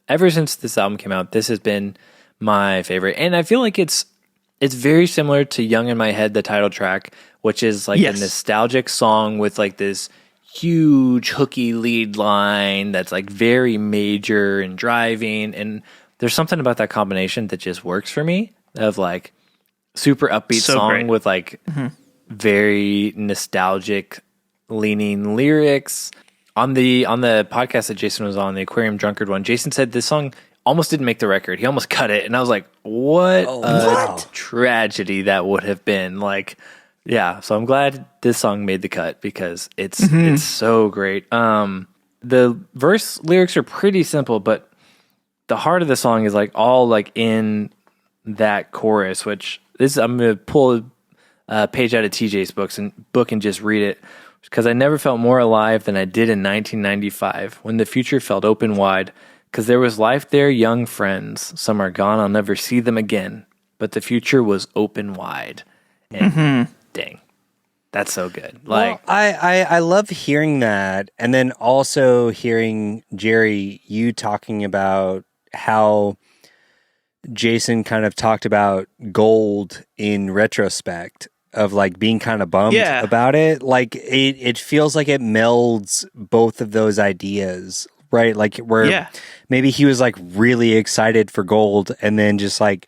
Ever since this album came out, this has been my favorite, and I feel like it's very similar to "Young in My Head," the title track, which is like Yes. a nostalgic song with like this huge hooky lead line that's like very major and driving, and there's something about that combination that just works for me. Of like super upbeat So song great. with like very nostalgic leaning lyrics. On the podcast that Jason was on, the Aquarium Drunkard one, Jason said this song almost didn't make the record. He almost cut it, and I was like, "What wow. tragedy that would have been!" Like, yeah. So I'm glad this song made the cut because it's so great. The verse lyrics are pretty simple, but the heart of the song is like all like in that chorus. Which this I'm gonna pull a page out of TJ's book and just read it. Because I never felt more alive than I did in 1995 when the future felt open wide. Because there was life there, young friends. Some are gone, I'll never see them again. But the future was open wide. And dang, that's so good. Like, Well, I love hearing that, and then also hearing Jerry, you talking about how Jason kind of talked about Gold in retrospect of like being kind of bummed Yeah. about it. Like it feels like it melds both of those ideas, right? Like where Yeah. maybe he was like really excited for Gold and then just like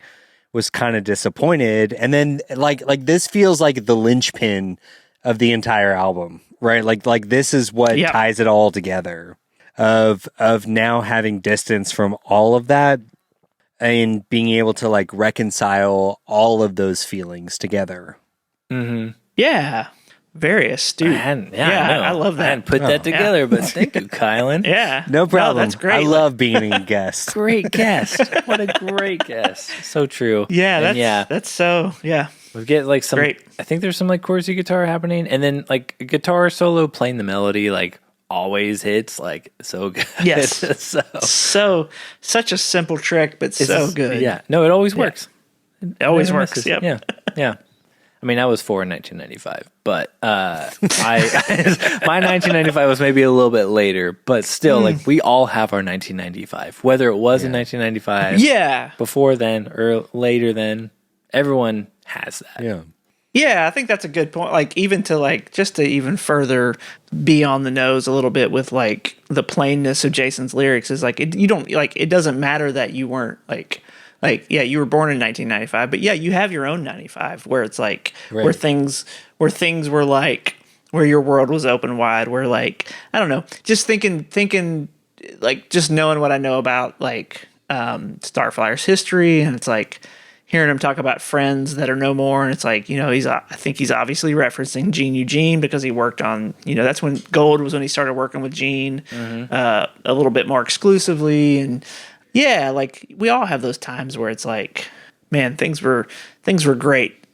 was kind of disappointed. And then like this feels like the linchpin of the entire album, right? Like this is what Yep. ties it all together of now having distance from all of that and being able to like reconcile all of those feelings together. Yeah. Very astute. I know. I love that. I hadn't put that together, but thank you, Kylan. Yeah. No problem. that's great. I love being a guest. Great guest. What a great guest. So true. Yeah, And that's so, yeah. we get like some, Great. I think there's some like chorusy guitar happening, and then like a guitar solo playing the melody like always hits like so good. Yes. So Such a simple trick, but so good. Yeah. No, it always works. It always Never works. misses. Yep. Yeah. Yeah. I mean, I was 4 in 1995, but my 1995 was maybe a little bit later, but still, like we all have our 1995, whether it was in 1995, Yeah. before then or later then, everyone has that. Yeah. Yeah, I think that's a good point. Like even to like just to even further be on the nose a little bit with like the plainness of Jason's lyrics is like you don't like it doesn't matter that you weren't like yeah, you were born in 1995, but yeah, you have your own 95 where it's like where things were like where your world was open wide, where like I don't know, just thinking like just knowing what I know about like Starflyer's history, and it's like hearing him talk about friends that are no more, and it's like, you know, I think he's obviously referencing Gene Eugene because he worked on, you know, that's when Gold was when he started working with Gene a little bit more exclusively, and yeah, like we all have those times where it's like, man, things were great.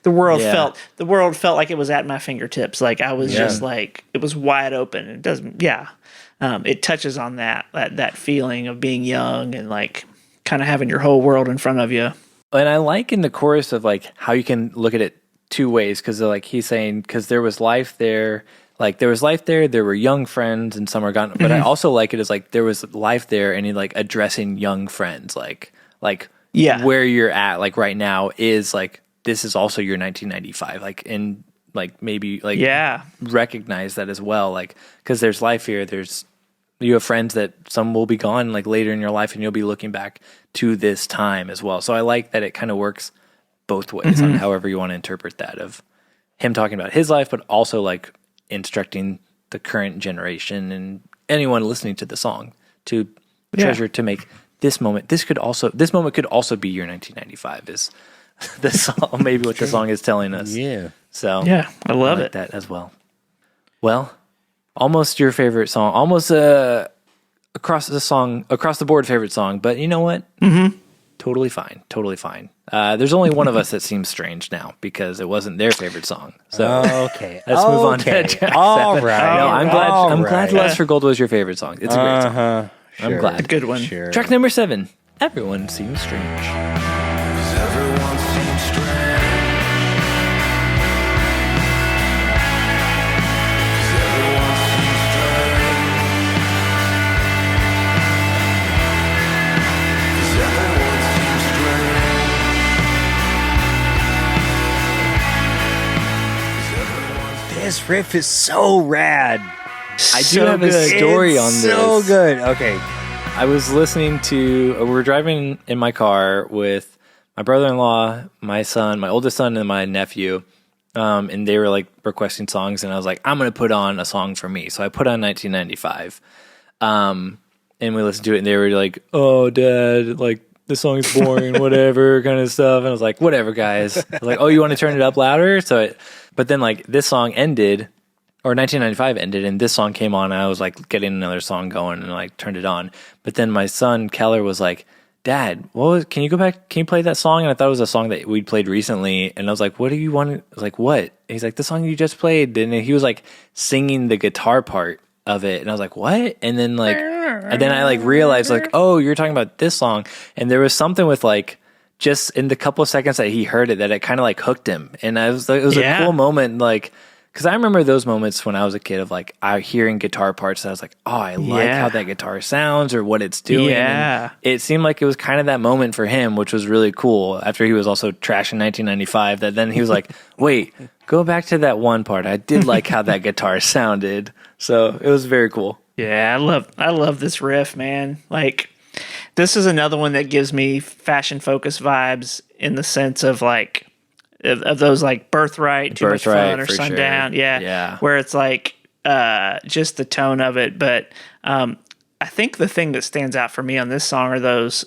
The world felt like it was at my fingertips. Like I was just like it was wide open. It doesn't, it touches on that feeling of being young and like kind of having your whole world in front of you. And I like in the chorus of like how you can look at it two ways, because like he's saying because there was life there. Like there was life there were young friends and some are gone. But I also like it as like there was life there and he like addressing young friends. Like where you're at like right now is like this is also your 1995. Like and like maybe like recognize that as well. Like because there's life here. You have friends that some will be gone like later in your life and you'll be looking back to this time as well. So I like that it kind of works both ways on however you want to interpret that of him talking about his life, but also like instructing the current generation and anyone listening to the song to treasure to make this moment. This moment could also be your 1995 is the song, maybe what the song is telling us. Yeah. So yeah, I love like that as well. Well, almost your favorite song, almost across the board favorite song, but you know what? Totally fine. There's only one of us that seems strange now because it wasn't their favorite song. So okay, let's move on to track all 7. right. No, I'm glad Lust for Gold was your favorite song. It's a great song. Sure, I'm glad. A good one. Sure. Track number 7. Everyone Seems Strange. 'Cause everyone seems strange. 'Cause everyone seems strange. 'Cause everyone seems strange. 'Cause everyone This riff is so rad. I do have a story on this. So good. Okay. I was listening to, we were driving in my car with my brother-in-law, my son, my oldest son, and my nephew. And they were like requesting songs, and I was like, I'm going to put on a song for me. So I put on 1995. And we listened to it, and they were like, oh, Dad, like, this song's boring, whatever, kind of stuff. And I was like, whatever, guys. I was like, oh, you want to turn it up louder? But then, like, this song ended, or 1995 ended, and this song came on, and I was like getting another song going, and I like turned it on. But then my son Keller was like, Dad, can you go back? Can you play that song? And I thought it was a song that we'd played recently, and I was like, what do you want? I was like, what? And he's like, the song you just played, and he was like singing the guitar part of it, and I was like, what? And then I like realized like, oh, you're talking about this song, and there was something with like just in the couple of seconds that he heard it that it kind of like hooked him, and I was like, it was a cool moment, like. Because I remember those moments when I was a kid of like hearing guitar parts that I was like, oh, I like how that guitar sounds or what it's doing. Yeah. And it seemed like it was kind of that moment for him, which was really cool. After he was also trashing 1995, that then he was like, wait, go back to that one part. I did like how that guitar sounded. So it was very cool. Yeah, I love this riff, man. Like this is another one that gives me Fashion Focus vibes in the sense of like of those like Birthright, Too Much Fun, or Sundown. Sure. Yeah. Where it's like just the tone of it. But I think the thing that stands out for me on this song are those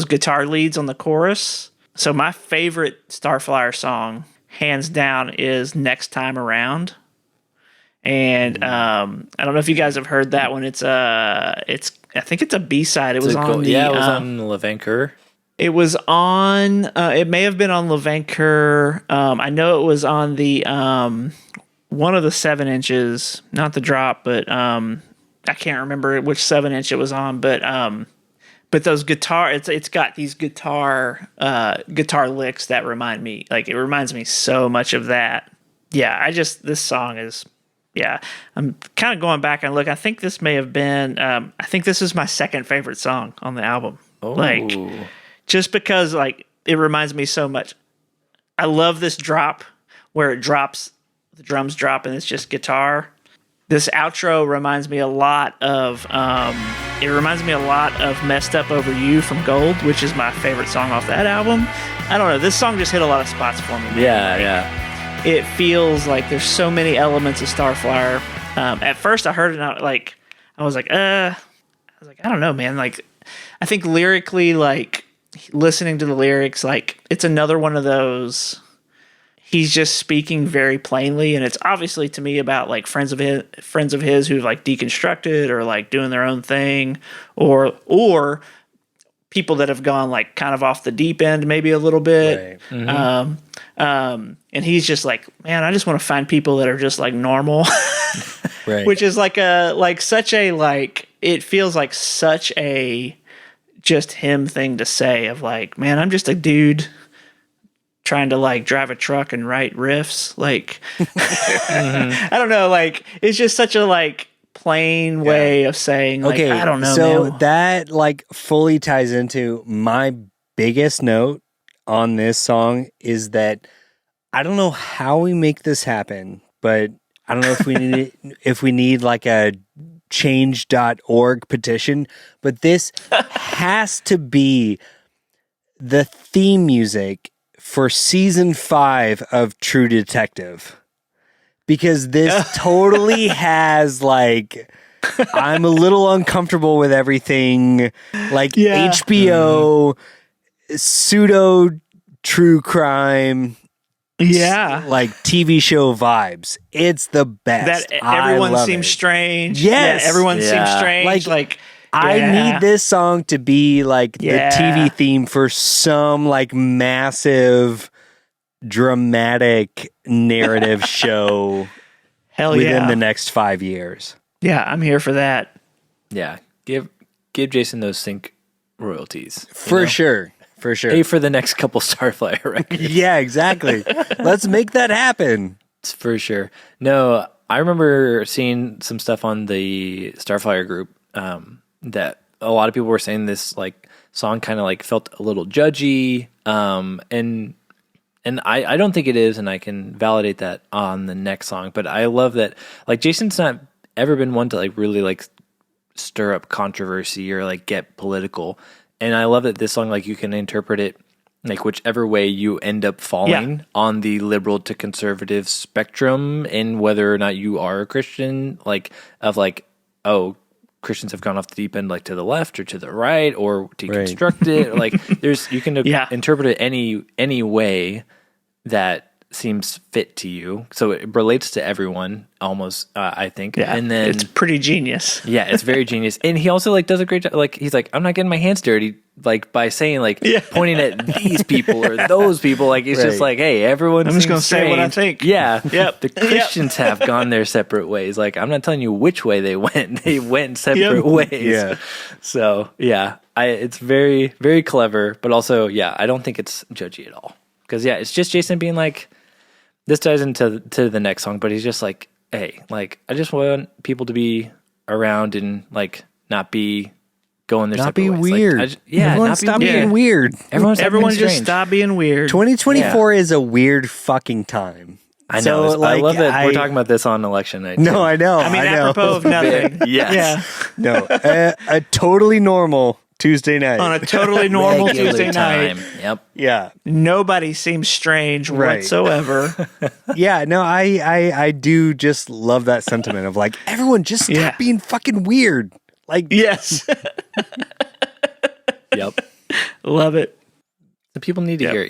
guitar leads on the chorus. So my favorite Starflyer song hands down, is Next Time Around. And I don't know if you guys have heard that one. I think it's a B-side. It was on the it was on Levanker. It was on. It may have been on Levanker. I know it was on the one of the 7 inches, not the drop, but I can't remember which 7-inch it was on. But those guitar, it's got these guitar licks that remind me. Like, it reminds me so much of that. Yeah, this song is. Yeah, I'm kind of going back and look. I think this may have been. I think this is my second favorite song on the album. Oh. Like, just because it reminds me so much. I love this drop where it drops, the drums drop, and it's just guitar. This outro reminds me a lot of. It reminds me a lot of "Messed Up Over You" from Gold, which is my favorite song off that album. I don't know. This song just hit a lot of spots for me. Man. Yeah. It feels like there's so many elements of Starflyer. At first, I heard it, and I was like, I don't know, man. Like, I think lyrically, listening to the lyrics, it's another one of those. He's just speaking very plainly, and it's obviously to me about friends of his who've deconstructed or doing their own thing, or people that have gone kind of off the deep end maybe a little bit. Right. Mm-hmm. And he's just man, I just want to find people that are just normal. Right. Which is it feels like such a just him thing to say of man, I'm just a dude trying to drive a truck and write riffs. Mm-hmm. I don't know, it's just such a plain way of saying Okay, I don't know, so man. that fully ties into my biggest note on this song is that I don't know how we make this happen, but I don't know if we need a change.org petition, but this has to be the theme music for season 5 of True Detective. Because this totally has I'm a little uncomfortable with everything, HBO pseudo true crime, TV show vibes. It's the best. That everyone seems it. strange. Yes, yeah, everyone seems strange. I need this song to be the TV theme for some massive dramatic narrative show within the next 5 years. Yeah, I'm here for that. Yeah, give Jason those sync royalties For sure. Pay for the next couple Starflyer records. Yeah, exactly. Let's make that happen. For sure. No, I remember seeing some stuff on the Starflyer group that a lot of people were saying this song kind of felt a little judgy, and I don't think it is, and I can validate that on the next song. But I love that Jason's not ever been one to really stir up controversy or get political. And I love that this song, you can interpret it whichever way you end up falling on the liberal to conservative spectrum, and whether or not you are a Christian, oh, Christians have gone off the deep end, to the left or to the right, or deconstruct it. You can interpret it any way that seems fit to you. So it relates to everyone almost, I think. Yeah, and then it's pretty genius. Yeah, it's very genius. And he also does a great job. He's I'm not getting my hands dirty, by saying pointing at these people or those people. It's just hey, everyone's. I'm just gonna say what I think. Yeah. Yep. The Christians have gone their separate ways. I'm not telling you which way they went. They went separate ways. Yeah. So yeah, it's very, very clever, but also I don't think it's judgy at all. Because it's just Jason being this ties into the next song, but he's just hey, I just want people to be around and not be going their Not separate be ways. weird. Everyone Stop being weird. Everyone just stop being weird. 2024 is a weird fucking time. I know. So, I love that we're talking about this on election night. No, I know. I mean, I know. apropos of nothing. Yes. Yeah. No, a totally normal Tuesday night. On a totally normal Regular Tuesday time. night. Yep. Yeah. Nobody seems strange Right. whatsoever. Yeah, no, I do just love that sentiment of everyone just stop being fucking weird. Yes. Yep. Love it. The people need to hear it,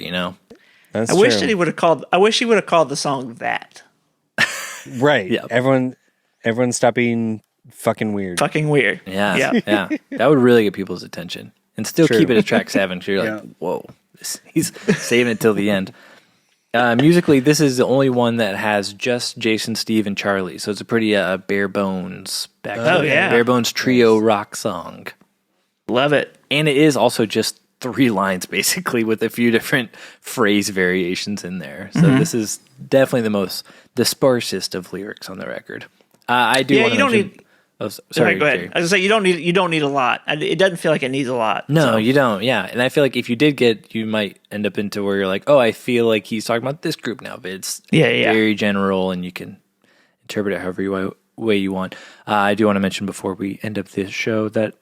That's I wish true. that he would have called. I wish he would have called the song that. Right. Yep. Everyone stop being fucking weird. Fucking weird. Yeah, yeah. That would really get people's attention. And still True. keep it at track 7. So you're like, whoa, he's saving it till the end. Musically, this is the only one that has just Jason, Steve, and Charlie. So it's a pretty bare bones bare bones trio rock song. Love it. And it is also just 3 lines basically with a few different phrase variations in there. So this is definitely the most dispersest of lyrics on the record. I do want to mention. Oh, sorry, go ahead. Jerry. I was gonna say you don't need a lot. It doesn't feel like it needs a lot. No, so. you don't. Yeah, and I feel like if you did you might end up into where you're like, oh, I feel like he's talking about this group now, but it's very general, and you can interpret it however way you want. I do want to mention before we end up this show that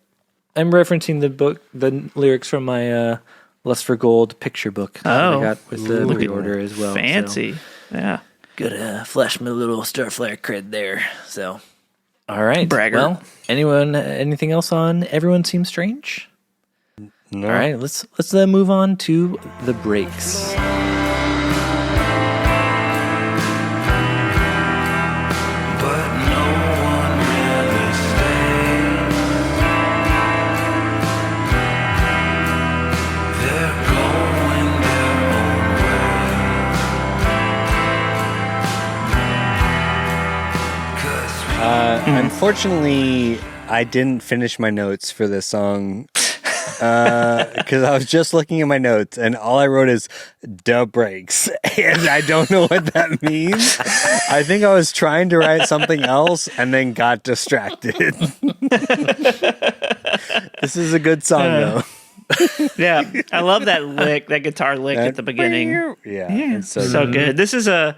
I'm referencing the lyrics from my Lust for Gold picture book that I got with the pre-order as well. Fancy, so. Yeah. Good, flash my little Starflyer cred there. So, all right. Bragger. Well, anything else on Everyone Seems Strange? No. All right, let's move on to the breaks. But no one really stays. They're going their own way. 'Cause Unfortunately, I didn't finish my notes for this song because I was just looking at my notes and all I wrote is "da breaks," and I don't know what that means. I think I was trying to write something else and then got distracted. This is a good song though. Yeah, I love that lick, that guitar lick at the beginning. Yeah, it's So good. This is a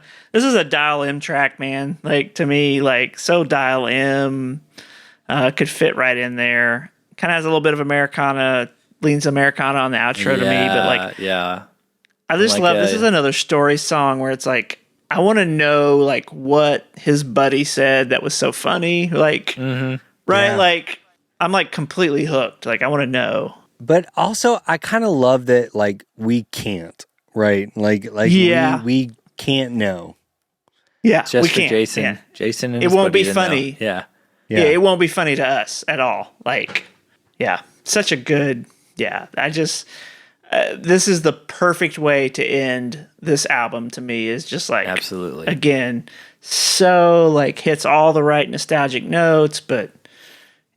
dial M track, man. Like to me, like so dial M could fit right in there. Kind of has a little bit of Americana, leans Americana on the outro to me, but like I just love this is another story song where it's like I want to know like what his buddy said that was so funny, like right, like I'm like completely hooked. Like I want to know. But also, I kind of love that, like, we can't, right? Like we can't know. Yeah, Just we for can't. Jason. Yeah. Jason and It his won't buddy be to know. funny. Yeah. Yeah, it won't be funny to us at all. Like, yeah, such a good. Yeah, I just. This is the perfect way to end this album to me. Is just like Absolutely. Again, so like hits all the right nostalgic notes, but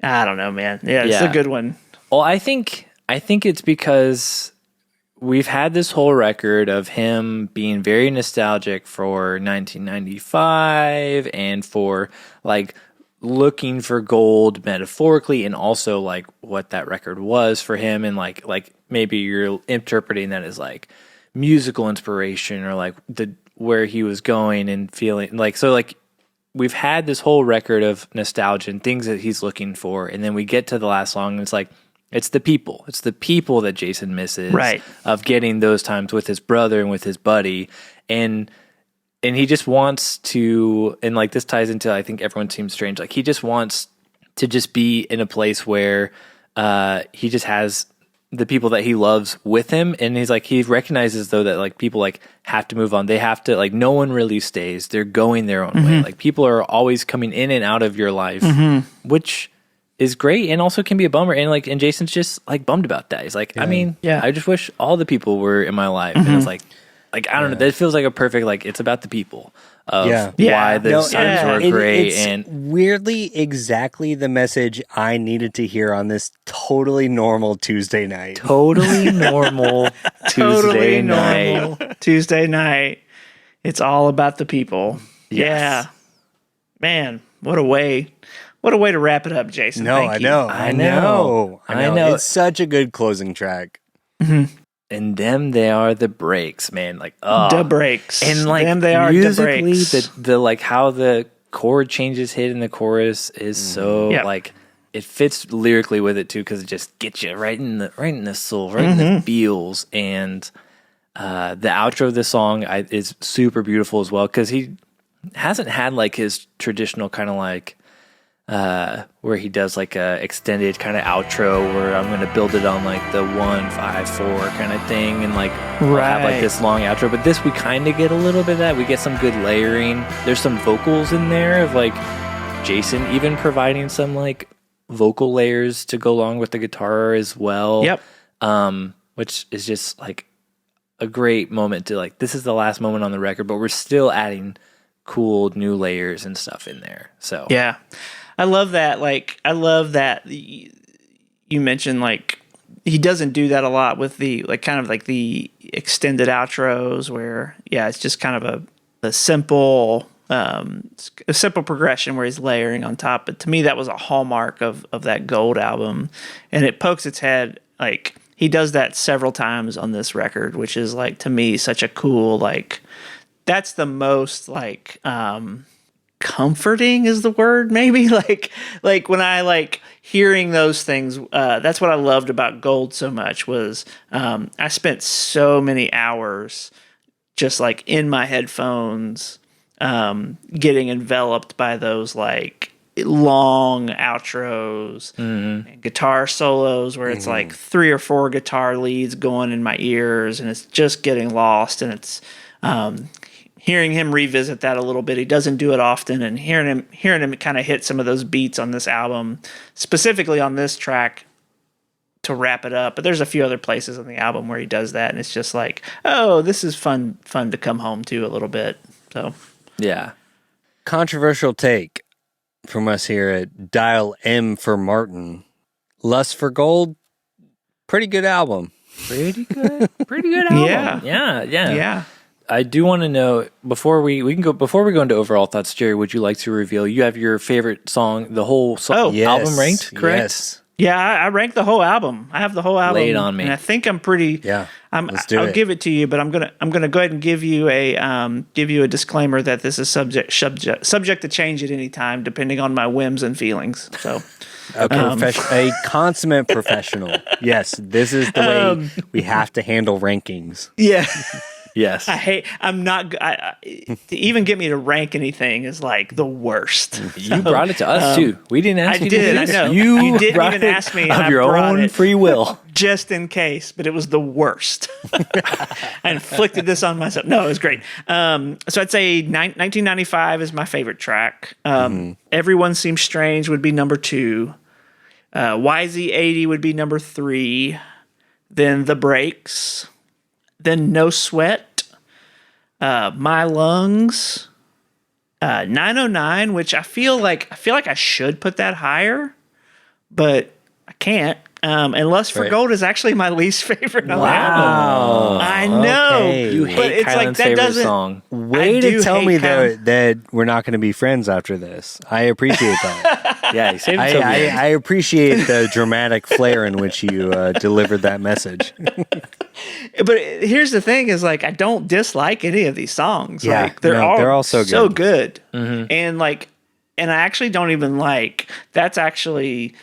I don't know, man. Yeah, it's a good one. Well, I think it's because we've had this whole record of him being very nostalgic for 1995 and for like looking for gold metaphorically and also like what that record was for him and like maybe you're interpreting that as like musical inspiration or like where he was going and feeling like so like we've had this whole record of nostalgia and things that he's looking for and then we get to the last song and it's like it's the people that Jason misses right. of getting those times with his brother and with his buddy and he just wants to and like this ties into I think Everyone Seems Strange like he just wants to just be in a place where he just has the people that he loves with him and he's like he recognizes though that like people like have to move on they have to like no one really stays they're going their own way like people are always coming in and out of your life which is great and also can be a bummer and Jason's just like bummed about that he's like I mean I just wish all the people were in my life and it's like I don't know that feels like a perfect like it's about the people of why those times were great it's and weirdly exactly the message I needed to hear on this totally normal Tuesday night. Totally normal Tuesday night. Tuesday night. It's all about the people. Yes. Yeah. Man, what a way to wrap it up, Jason. No, Thank I you. know. I know. It's such a good closing track. And them they are the breaks, man. Like The breaks. and like them they are the musically, breaks. the like how the chord changes hit in the chorus is so like it fits lyrically with it too because it just gets you right in the soul, right in the feels. And the outro of the song is super beautiful as well because he hasn't had like his traditional kind of like where he does like a extended kind of outro where I'm going to build it on like the 1-5-4 kind of thing, and like we'll have like this long outro. But this we kind of get a little bit of that. We get some good layering. There's some vocals in there of like Jason even providing some like vocal layers to go along with the guitar as well. Yep. Which is just like a great moment to like, this is the last moment on the record, but we're still adding cool new layers and stuff in there. So yeah, I love that. Like, I love that you mentioned like he doesn't do that a lot with the like kind of like the extended outros where it's just kind of a simple progression where he's layering on top. But to me, that was a hallmark of that Gold album, and it pokes its head like. He does that several times on this record, which is like to me such a cool like. That's the most like comforting is the word maybe like when I like hearing those things. That's what I loved about Gold so much was I spent so many hours just like in my headphones getting enveloped by those like long outros and guitar solos where it's like 3 or 4 guitar leads going in my ears and it's just getting lost, and it's hearing him revisit that a little bit. He doesn't do it often, and hearing him kind of hit some of those beats on this album, specifically on this track to wrap it up. But there's a few other places on the album where he does that, and it's just like, oh, this is fun to come home to a little bit. So yeah, controversial take from us here at Dial M for Martin. Lust for Gold, pretty good album. Pretty good album. Yeah. I do want to know before we go into overall thoughts, Jerry, would you like to reveal you have your favorite song, the whole album ranked, correct? Yes. Yeah, I ranked the whole album. I have the whole album. Lay it on me. And I think I'm pretty. Yeah, I'll give it to you, but I'm gonna go ahead and give you a disclaimer that this is subject to change at any time, depending on my whims and feelings. So, a consummate professional. Yes, this is the way we have to handle rankings. Yeah. Yes. To even get me to rank anything is like the worst. You brought it to us too. We didn't ask you to do this. I know. You didn't brought even it ask me. of your own free will. Just in case, but it was the worst. I inflicted this on myself. No, it was great. So I'd say 1995 is my favorite track. Everyone Seems Strange would be number 2. YZ80 would be number 3. Then The Breaks. Then No Sweat, My Lungs, 909, which I feel like I should put that higher, but I can't. And Lust for Gold is actually my least favorite on the album. I know. Okay. You hate Kylan's favorite song. Way to tell me that we're not going to be friends after this. I appreciate that. Yeah, I appreciate the dramatic flair in which you delivered that message. But here's the thing: is like I don't dislike any of these songs. Yeah, like, they're all so good. And I actually don't even like. That's actually.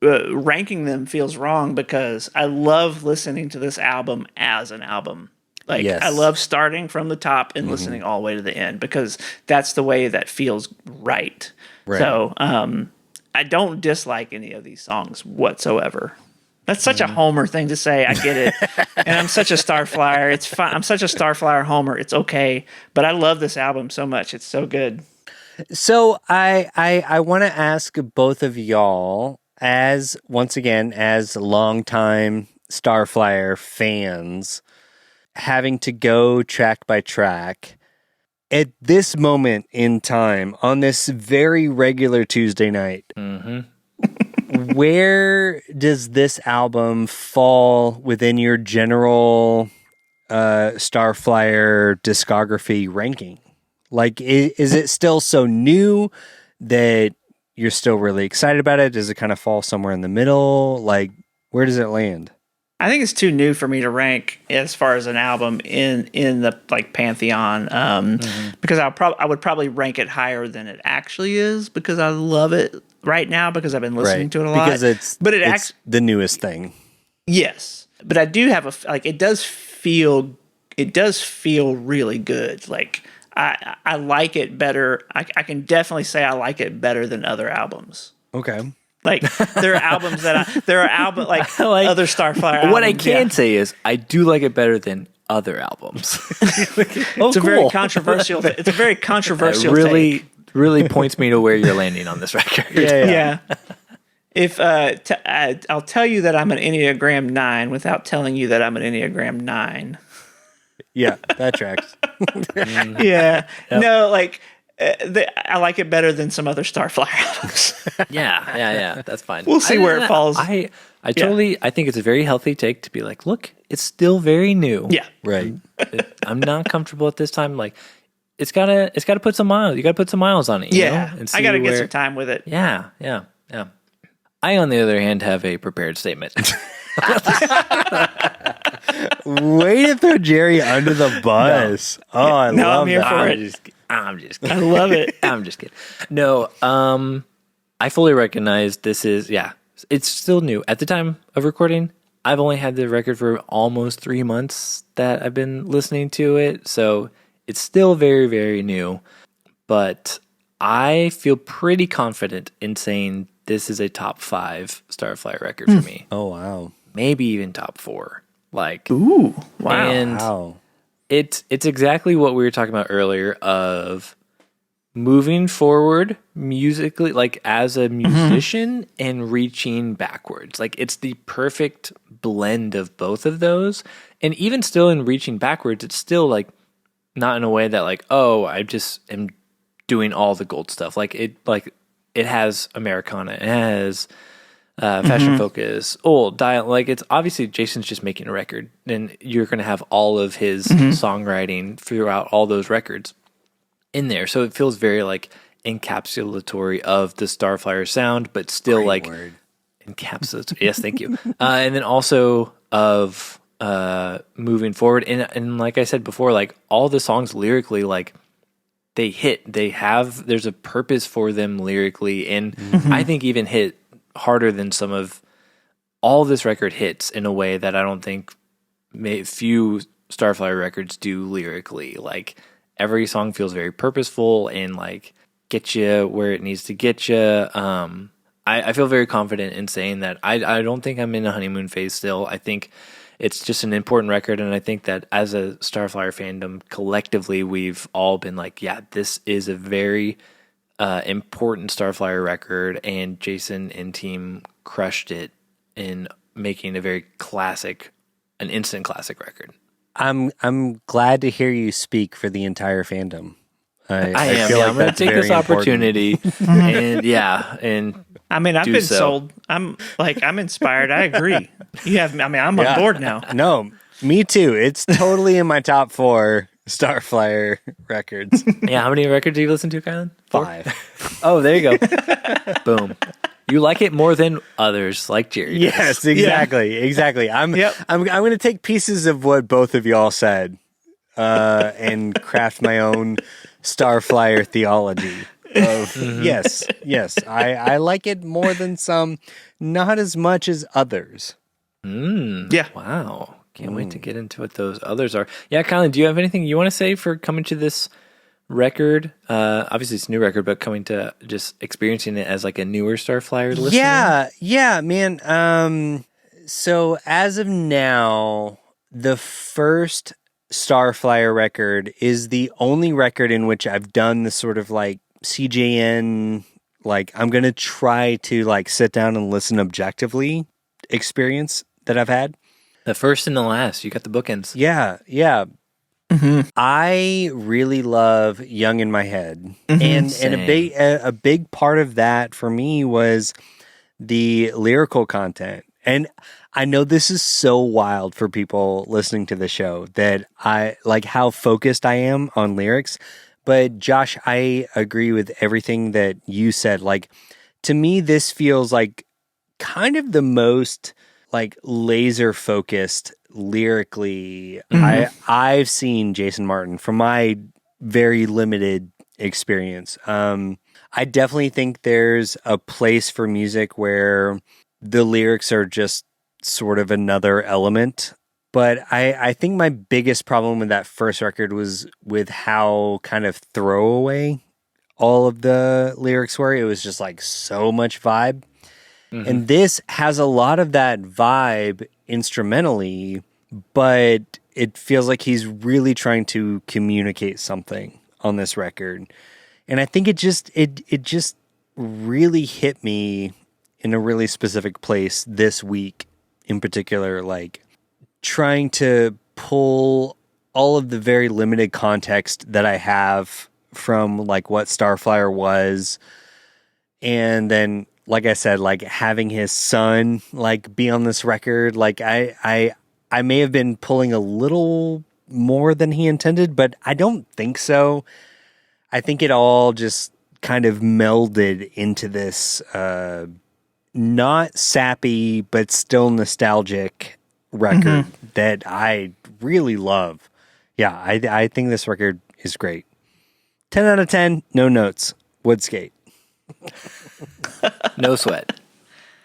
Ranking them feels wrong because I love listening to this album as an album. Like I love starting from the top and listening all the way to the end because that's the way that feels right. So I don't dislike any of these songs whatsoever. That's such a Homer thing to say. I get it. And I'm such a Starflyer. It's fine. I'm such a Starflyer Homer. It's okay. But I love this album so much. It's so good. So I want to ask both of y'all, as longtime Starflyer fans, having to go track by track, at this moment in time, on this very regular Tuesday night, where does this album fall within your general Starflyer discography ranking? Like, is it still so new that you're still really excited about it? Does it kind of fall somewhere in the middle? Like, where does it land? I think it's too new for me to rank as far as an album in the like pantheon, because I would probably rank it higher than it actually is because I love it right now because I've been listening to it a lot. Because it's the newest thing. Yes, but I do have it does feel really good. Like I like it better. I can definitely say I like it better than other albums. Okay. Like there are albums that like other Starflyer albums. What I can say is I do like it better than other albums. It's a very controversial. It's a very controversial. It really points me to where you're landing on this record. Yeah. If I'll tell you that I'm an Enneagram 9 without telling you that I'm an Enneagram 9. Yeah, that tracks. Yeah. Yep. No, like I like it better than some other Starflyer albums. Yeah. That's fine. We'll see where it falls. I think it's a very healthy take to be like, look, it's still very new. Yeah. Right. I'm not comfortable at this time. Like, it's gotta put some miles. You gotta put some miles on it. You know? And I gotta get some time with it. Yeah. I, on the other hand, have a prepared statement. Way to throw Jerry under the bus. No. Oh, I love I'm here that. for it. I'm just kidding. I love it. I'm just kidding. No, I fully recognize this is, it's still new. At the time of recording, I've only had the record for almost 3 months that I've been listening to it. So it's still very, very new. But I feel pretty confident in saying this is a top 5 Starflyer record for me. Oh, wow. Maybe even top 4. Like, ooh, wow. And wow. It's exactly what we were talking about earlier of moving forward musically, like as a musician, and reaching backwards. Like it's the perfect blend of both of those. And even still in reaching backwards, it's still like not in a way that like, oh, I just am doing all the gold stuff. Like it has Americana, it has Fashion Focus, old dial. Like it's obviously Jason's just making a record, and you're going to have all of his songwriting throughout all those records in there. So it feels very like encapsulatory of the Starflyer sound, but still Great like word. Encapsulatory. Yes, thank you. And then also of moving forward, and like I said before, like all the songs lyrically, like they hit. There's a purpose for them lyrically, and I think even hit harder than some of all this record hits in a way that I don't think few Starflyer records do lyrically. Like every song feels very purposeful and like get you where it needs to get you. I feel very confident in saying that I don't think I'm in a honeymoon phase still. I think it's just an important record, and I think that as a Starflyer fandom, collectively, we've all been like, yeah, this is a very important Starflyer record, and Jason and team crushed it in making a very classic, an instant classic record. I'm glad to hear you speak for the entire fandom. I am. feel Yeah, like I'm going to that's take this very opportunity, and I mean, I've do been so. sold. I'm inspired. I agree. I'm on board now. No, me too. It's totally in my top 4 Starflyer records. Yeah, how many records do you listen to, Kylan? 5. Oh, there you go. Boom. You like it more than others, like Jerry. Yes, does. exactly. I'm going to take pieces of what both of y'all said and craft my own Starflyer theology. Yes. I like it more than some, not as much as others. Yeah. Wow. Can't wait to get into what those others are. Yeah, Kylan, do you have anything you want to say for coming to this record? Obviously, it's a new record, but coming to just experiencing it as like a newer Starflyer listener? Yeah, man. So as of now, the first Starflyer record is the only record in which I've done the sort of like CJN, like I'm going to try to like sit down and listen objectively experience that I've had. The first and the last. You got the bookends. Yeah. I really love Young in My Head. And a big part of that for me was the lyrical content. And I know this is so wild for people listening to the show that I like how focused I am on lyrics. But Josh, I agree with everything that you said. Like, to me, this feels like kind of the most like laser focused lyrically I've seen Jason Martin from my very limited experience. I definitely think there's a place for music where the lyrics are just sort of another element But I think my biggest problem with that first record was with how kind of throwaway all of the lyrics were. It was just like so much vibe. And this has a lot of that vibe instrumentally, but it feels like he's really trying to communicate something on this record. And I think it just really hit me in a really specific place this week in particular, like trying to pull all of the very limited context that I have from like what Starflyer was, and then like I said, like having his son like be on this record. Like I may have been pulling a little more than he intended, but I don't think so. I think it all just kind of melded into this not sappy but still nostalgic record that I really love. Yeah, I think this record is great. 10 out of 10, no notes. Woodskate. No sweat.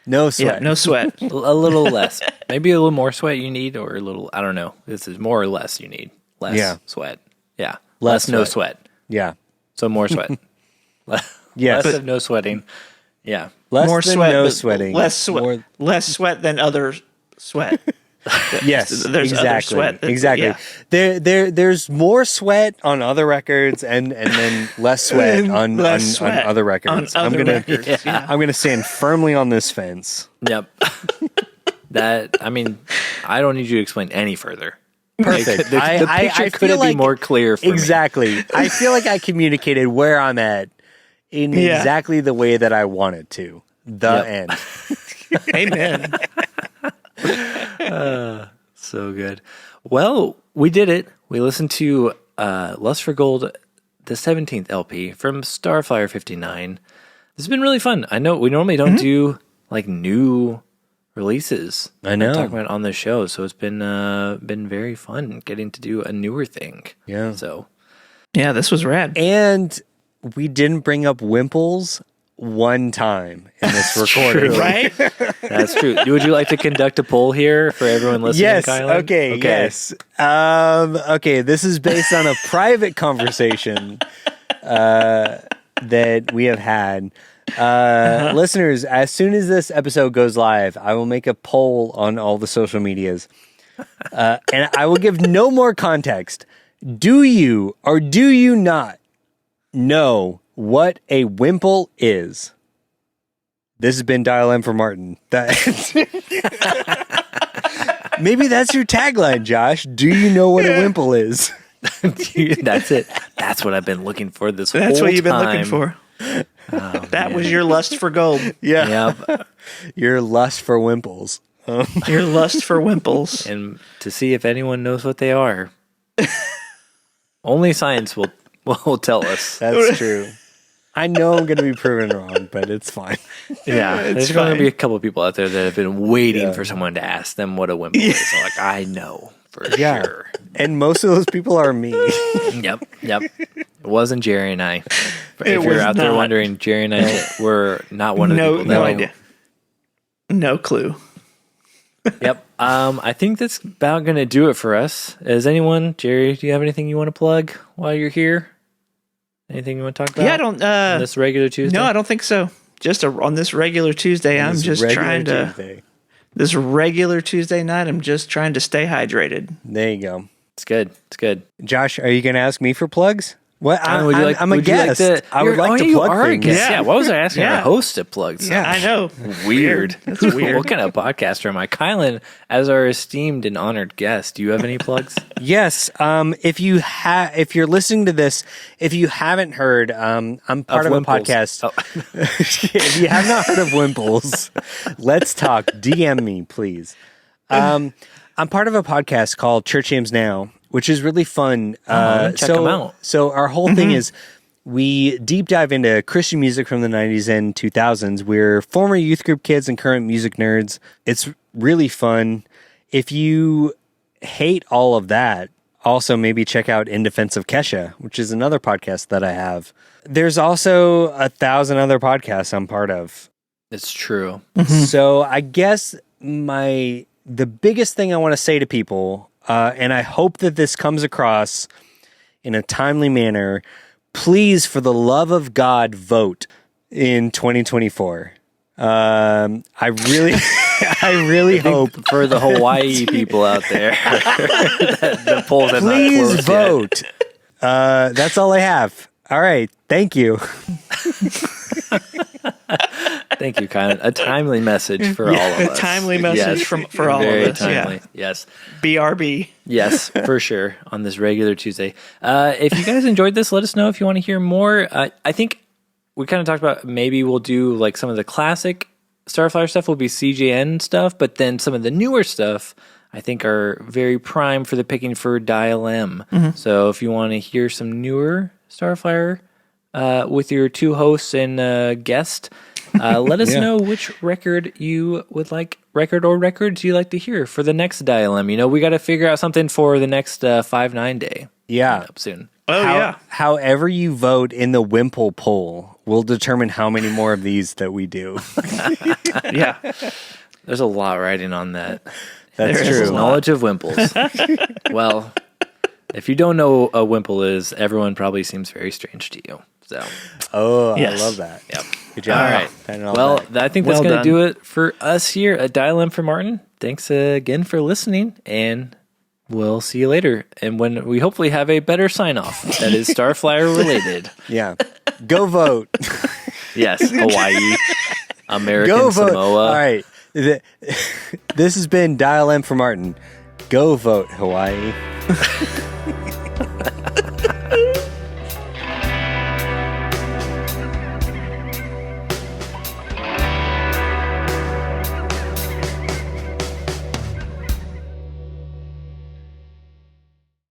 No sweat. Yeah, no sweat. A little less. Maybe a little more sweat you need, or a little, I don't know. This is more or less you need. Less sweat. Yeah. Less no sweat. Yeah. So more sweat. Yes. Less of no sweating. Yeah. Less More than sweat, no but sweating. less sweat. Less sweat than other sweat. Yes, There's other exactly. sweat that- Exactly. yeah. There's more sweat on other records and then less sweat on other records. On other records, I'm gonna stand firmly on this fence. Yep. I mean, I don't need you to explain any further. Perfect. The I picture feel couldn't like be more clear for me. exactly. I feel like I communicated where I'm at in Yeah. exactly the way that I wanted to. The end. Amen. So good. Well, we did it. We listened to Lust for Gold, the 17th LP from Starflyer 59. This has been really fun. I know we normally don't do like new releases. I know. Talking about it on the show, so it's been very fun getting to do a newer thing. Yeah. So Yeah, this was rad. And we didn't bring up Wimples one time in this recording. Right? that's true. Would you like to conduct a poll here for everyone listening? Yes. Kylan? Okay. Yes. Okay. This is based on a private conversation that we have had. Listeners, as soon as this episode goes live, I will make a poll on all the social medias, and I will give no more context. Do you or do you not know what a wimple is? This has been Dial M for Martin. Maybe that's your tagline, Josh. Do you know what a wimple is? That's it. That's what I've been looking for this whole time. That's what you've been looking for. That was your lust for gold. Yeah. Yep. Your lust for wimples. Your lust for wimples. And to see if anyone knows what they are. Only science will tell us. That's true. I know I'm going to be proven wrong, but it's fine. Yeah, there's going to be a couple of people out there that have been waiting Yeah. for someone to ask them what a wimple is. So like, I know for Yeah. sure. And most of those people are me. Yep. It wasn't Jerry and I. If It you're was out there not. wondering, Jerry and I were not one of the No, people. that no know. idea. No clue. Yep. I think that's about going to do it for us. Is anyone, Jerry, do you have anything you want to plug while you're here? Anything you want to talk about? Yeah, I don't. On this regular Tuesday? No, I don't think so. Just on this regular Tuesday, I'm This just regular trying to. Tuesday. This regular Tuesday night, I'm just trying to stay hydrated. There you go. It's good. It's good. Josh, are you going to ask me for plugs? What? I'm a would you guest. like to, I would like to you plug are a things. guest. Yeah. Yeah. What was I asking Yeah. our host to plug? Yeah. I know. Weird. That's weird. What kind of podcaster am I? Kylan, as our esteemed and honored guest, do you have any plugs? Yes. If you're listening to this, if you haven't heard, I'm part of a Wimples. podcast. Oh. If you have not heard of Wimples, let's talk. DM me, please. I'm part of a podcast called Church Hymns Now, which is really fun. Check 'em out. So our whole thing is we deep dive into Christian music from the 90s and 2000s. We're former youth group kids and current music nerds. It's really fun. If you hate all of that, also maybe check out In Defense of Kesha, which is another podcast that I have. There's also 1,000 other podcasts I'm part of. It's true. So I guess my the biggest thing I want to say to people, and I hope that this comes across in a timely manner, please, for the love of God, vote in 2024. I really, I really hope for the Hawaii people out there, the polls have not please closed vote. That's all I have. All right. Thank you. Thank you, Kylan. A timely message for all of us. A timely message for all of Very us. timely. Yeah. Yes. BRB. Yes, for sure. On this regular Tuesday. If you guys enjoyed this, let us know if you want to hear more. I think we kind of talked about maybe we'll do like some of the classic Starflyer stuff will be CJN stuff, but then some of the newer stuff I think are very prime for the picking for Dial M. So if you want to hear some newer Starflyer with your two hosts and guest, let us know which record you would like, or records you like to hear for the next Dial M. You know, we got to figure out something for the next 5/9 day. Yeah. Up soon. However you vote in the Wimple poll will determine how many more of these that we do. Yeah. There's a lot riding on that. That's There's true. knowledge of Wimples. Well, if you don't know what a Wimple is, everyone probably seems very strange to you. So, Yes. I love that. yep. Good job. All right. Finding all Well, that. I think that's Well going to done. do it for us here at Dial M for Martin. Thanks again for listening, and we'll see you later. And when we hopefully have a better sign off that is Starflyer related. Yeah. Go vote. Yes, Hawaii, American Go vote. Samoa. All right. This has been Dial M for Martin. Go vote, Hawaii.